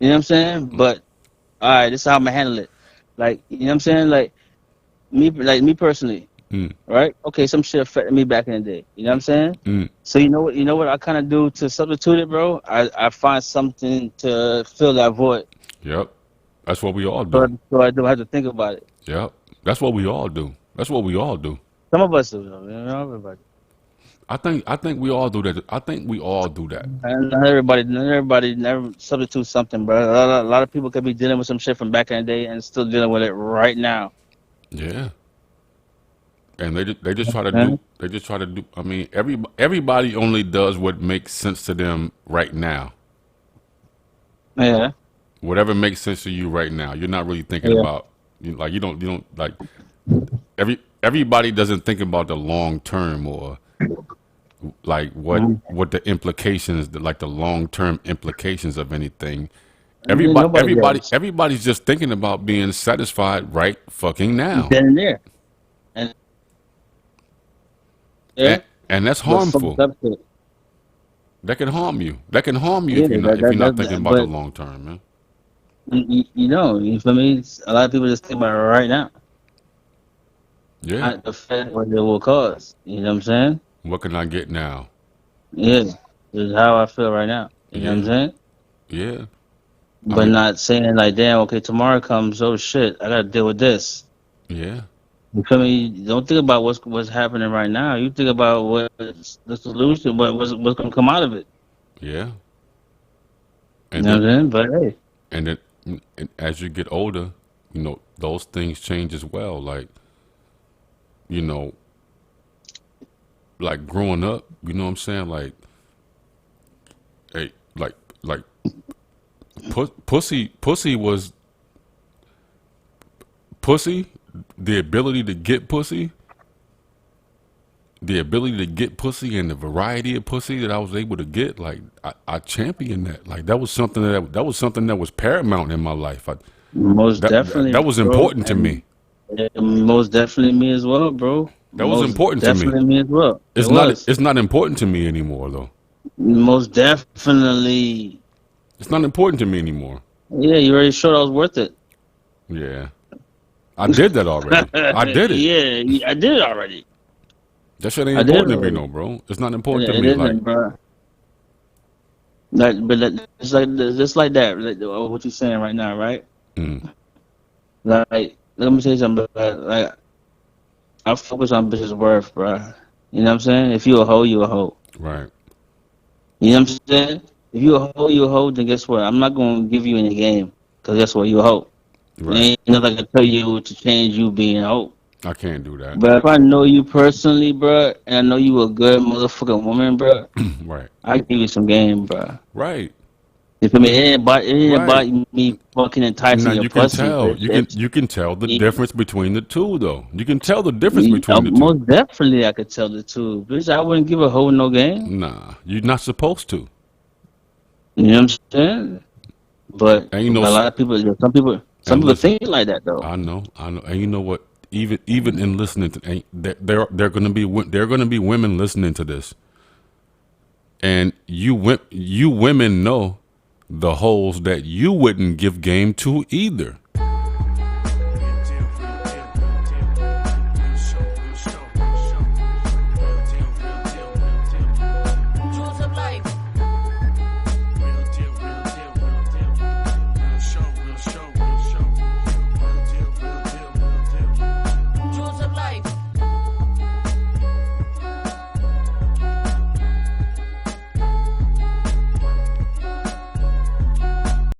You know what I'm saying? But all right, this is how I'm gonna handle it. Like, you know what I'm saying? Like me personally, Mm, right? Okay, some shit affected me back in the day. You know what I'm saying? mm. So you know what I kind of do to substitute it, bro? I find something to fill that void, Yep. That's what we all so, do. so I don't have to think about it. Yep. That's what we all do. That's what we all do. Some of us do, though, you know, everybody. I think we all do that. I think we all do that. And not everybody never substitute something, bro. A lot of people could be dealing with some shit from back in the day and still dealing with it right now. Yeah. And they just try to Okay? do they just try to do I mean everybody only does what makes sense to them right now. Yeah, Whatever makes sense to you right now. You're not really thinking yeah. about you don't like everybody doesn't think about the long term, or like Mhm. what the implications, like the long term implications of anything. And nobody does. Everybody's just thinking about being satisfied right fucking now. Then and there, and yeah, And that's but fucked harmful. up shit. That can harm you. That can harm you Yeah, if you're not thinking about the but long term, man. you know, you feel me? A lot of people just think about it right now, Yeah. not the effect what it will cause. You know what I'm saying? What can I get now? Yeah, this is how I feel right now. You know what I'm Yeah. saying? Yeah. I But mean, not saying like, damn, okay, tomorrow comes, oh shit, I gotta deal with this. yeah. You feel me? Don't think about what's happening right now. You think about what's the solution, what's gonna come out of it. Yeah. You And know then what I'm saying? But hey, and then and as you get older, those things change as well. Like, you know, like growing up, you know what I'm saying? Like, hey, like pussy was pussy, the ability to get pussy, and the variety of pussy that I was able to get, like I championed that. Like that was something that was paramount in my life. most That definitely, was bro. important to me. And most definitely me as well, bro. That was Most important to me. definitely me as well. It It's not was. it's not important to me anymore though. Most definitely. It's not important to me anymore. Yeah, you already showed I was worth it. Yeah. I did that already. I did it. Yeah, I did it already. That shit ain't I did it important to me already. no, bro. It's not important to It me. Like, isn't, bro. Just like that. Like, what you saying right now, right? mm, Like, let me say something. Like, I focus on bitches' worth, bro. You know what I'm saying? If you a hoe, you a hoe. right, You know what I'm saying? If you a hoe, you a hoe. Then guess what? I'm not gonna give you any game. Cause guess what? You a hoe. right. Ain't nothing I can tell you to change you being a hoe. I can't do that. But if I know you personally, bro, and I know you a good motherfucking woman, bro, Right, I give you some game, bro. right, You feel me? It ain't about right. me fucking enticing Now your you can pussy, tell. bitch. It's You can tell the me. difference between the two, though. You can tell the difference between the two. Most definitely, I could tell the two, bitch. I wouldn't give a hoe no game. Nah, you're not supposed to. You know what I'm saying? But And a lot of people, some and people listen, think like that though. I know, and you know what? Even in listening to, and there gonna be women listening to this, and you women know the holes that you wouldn't give game to either.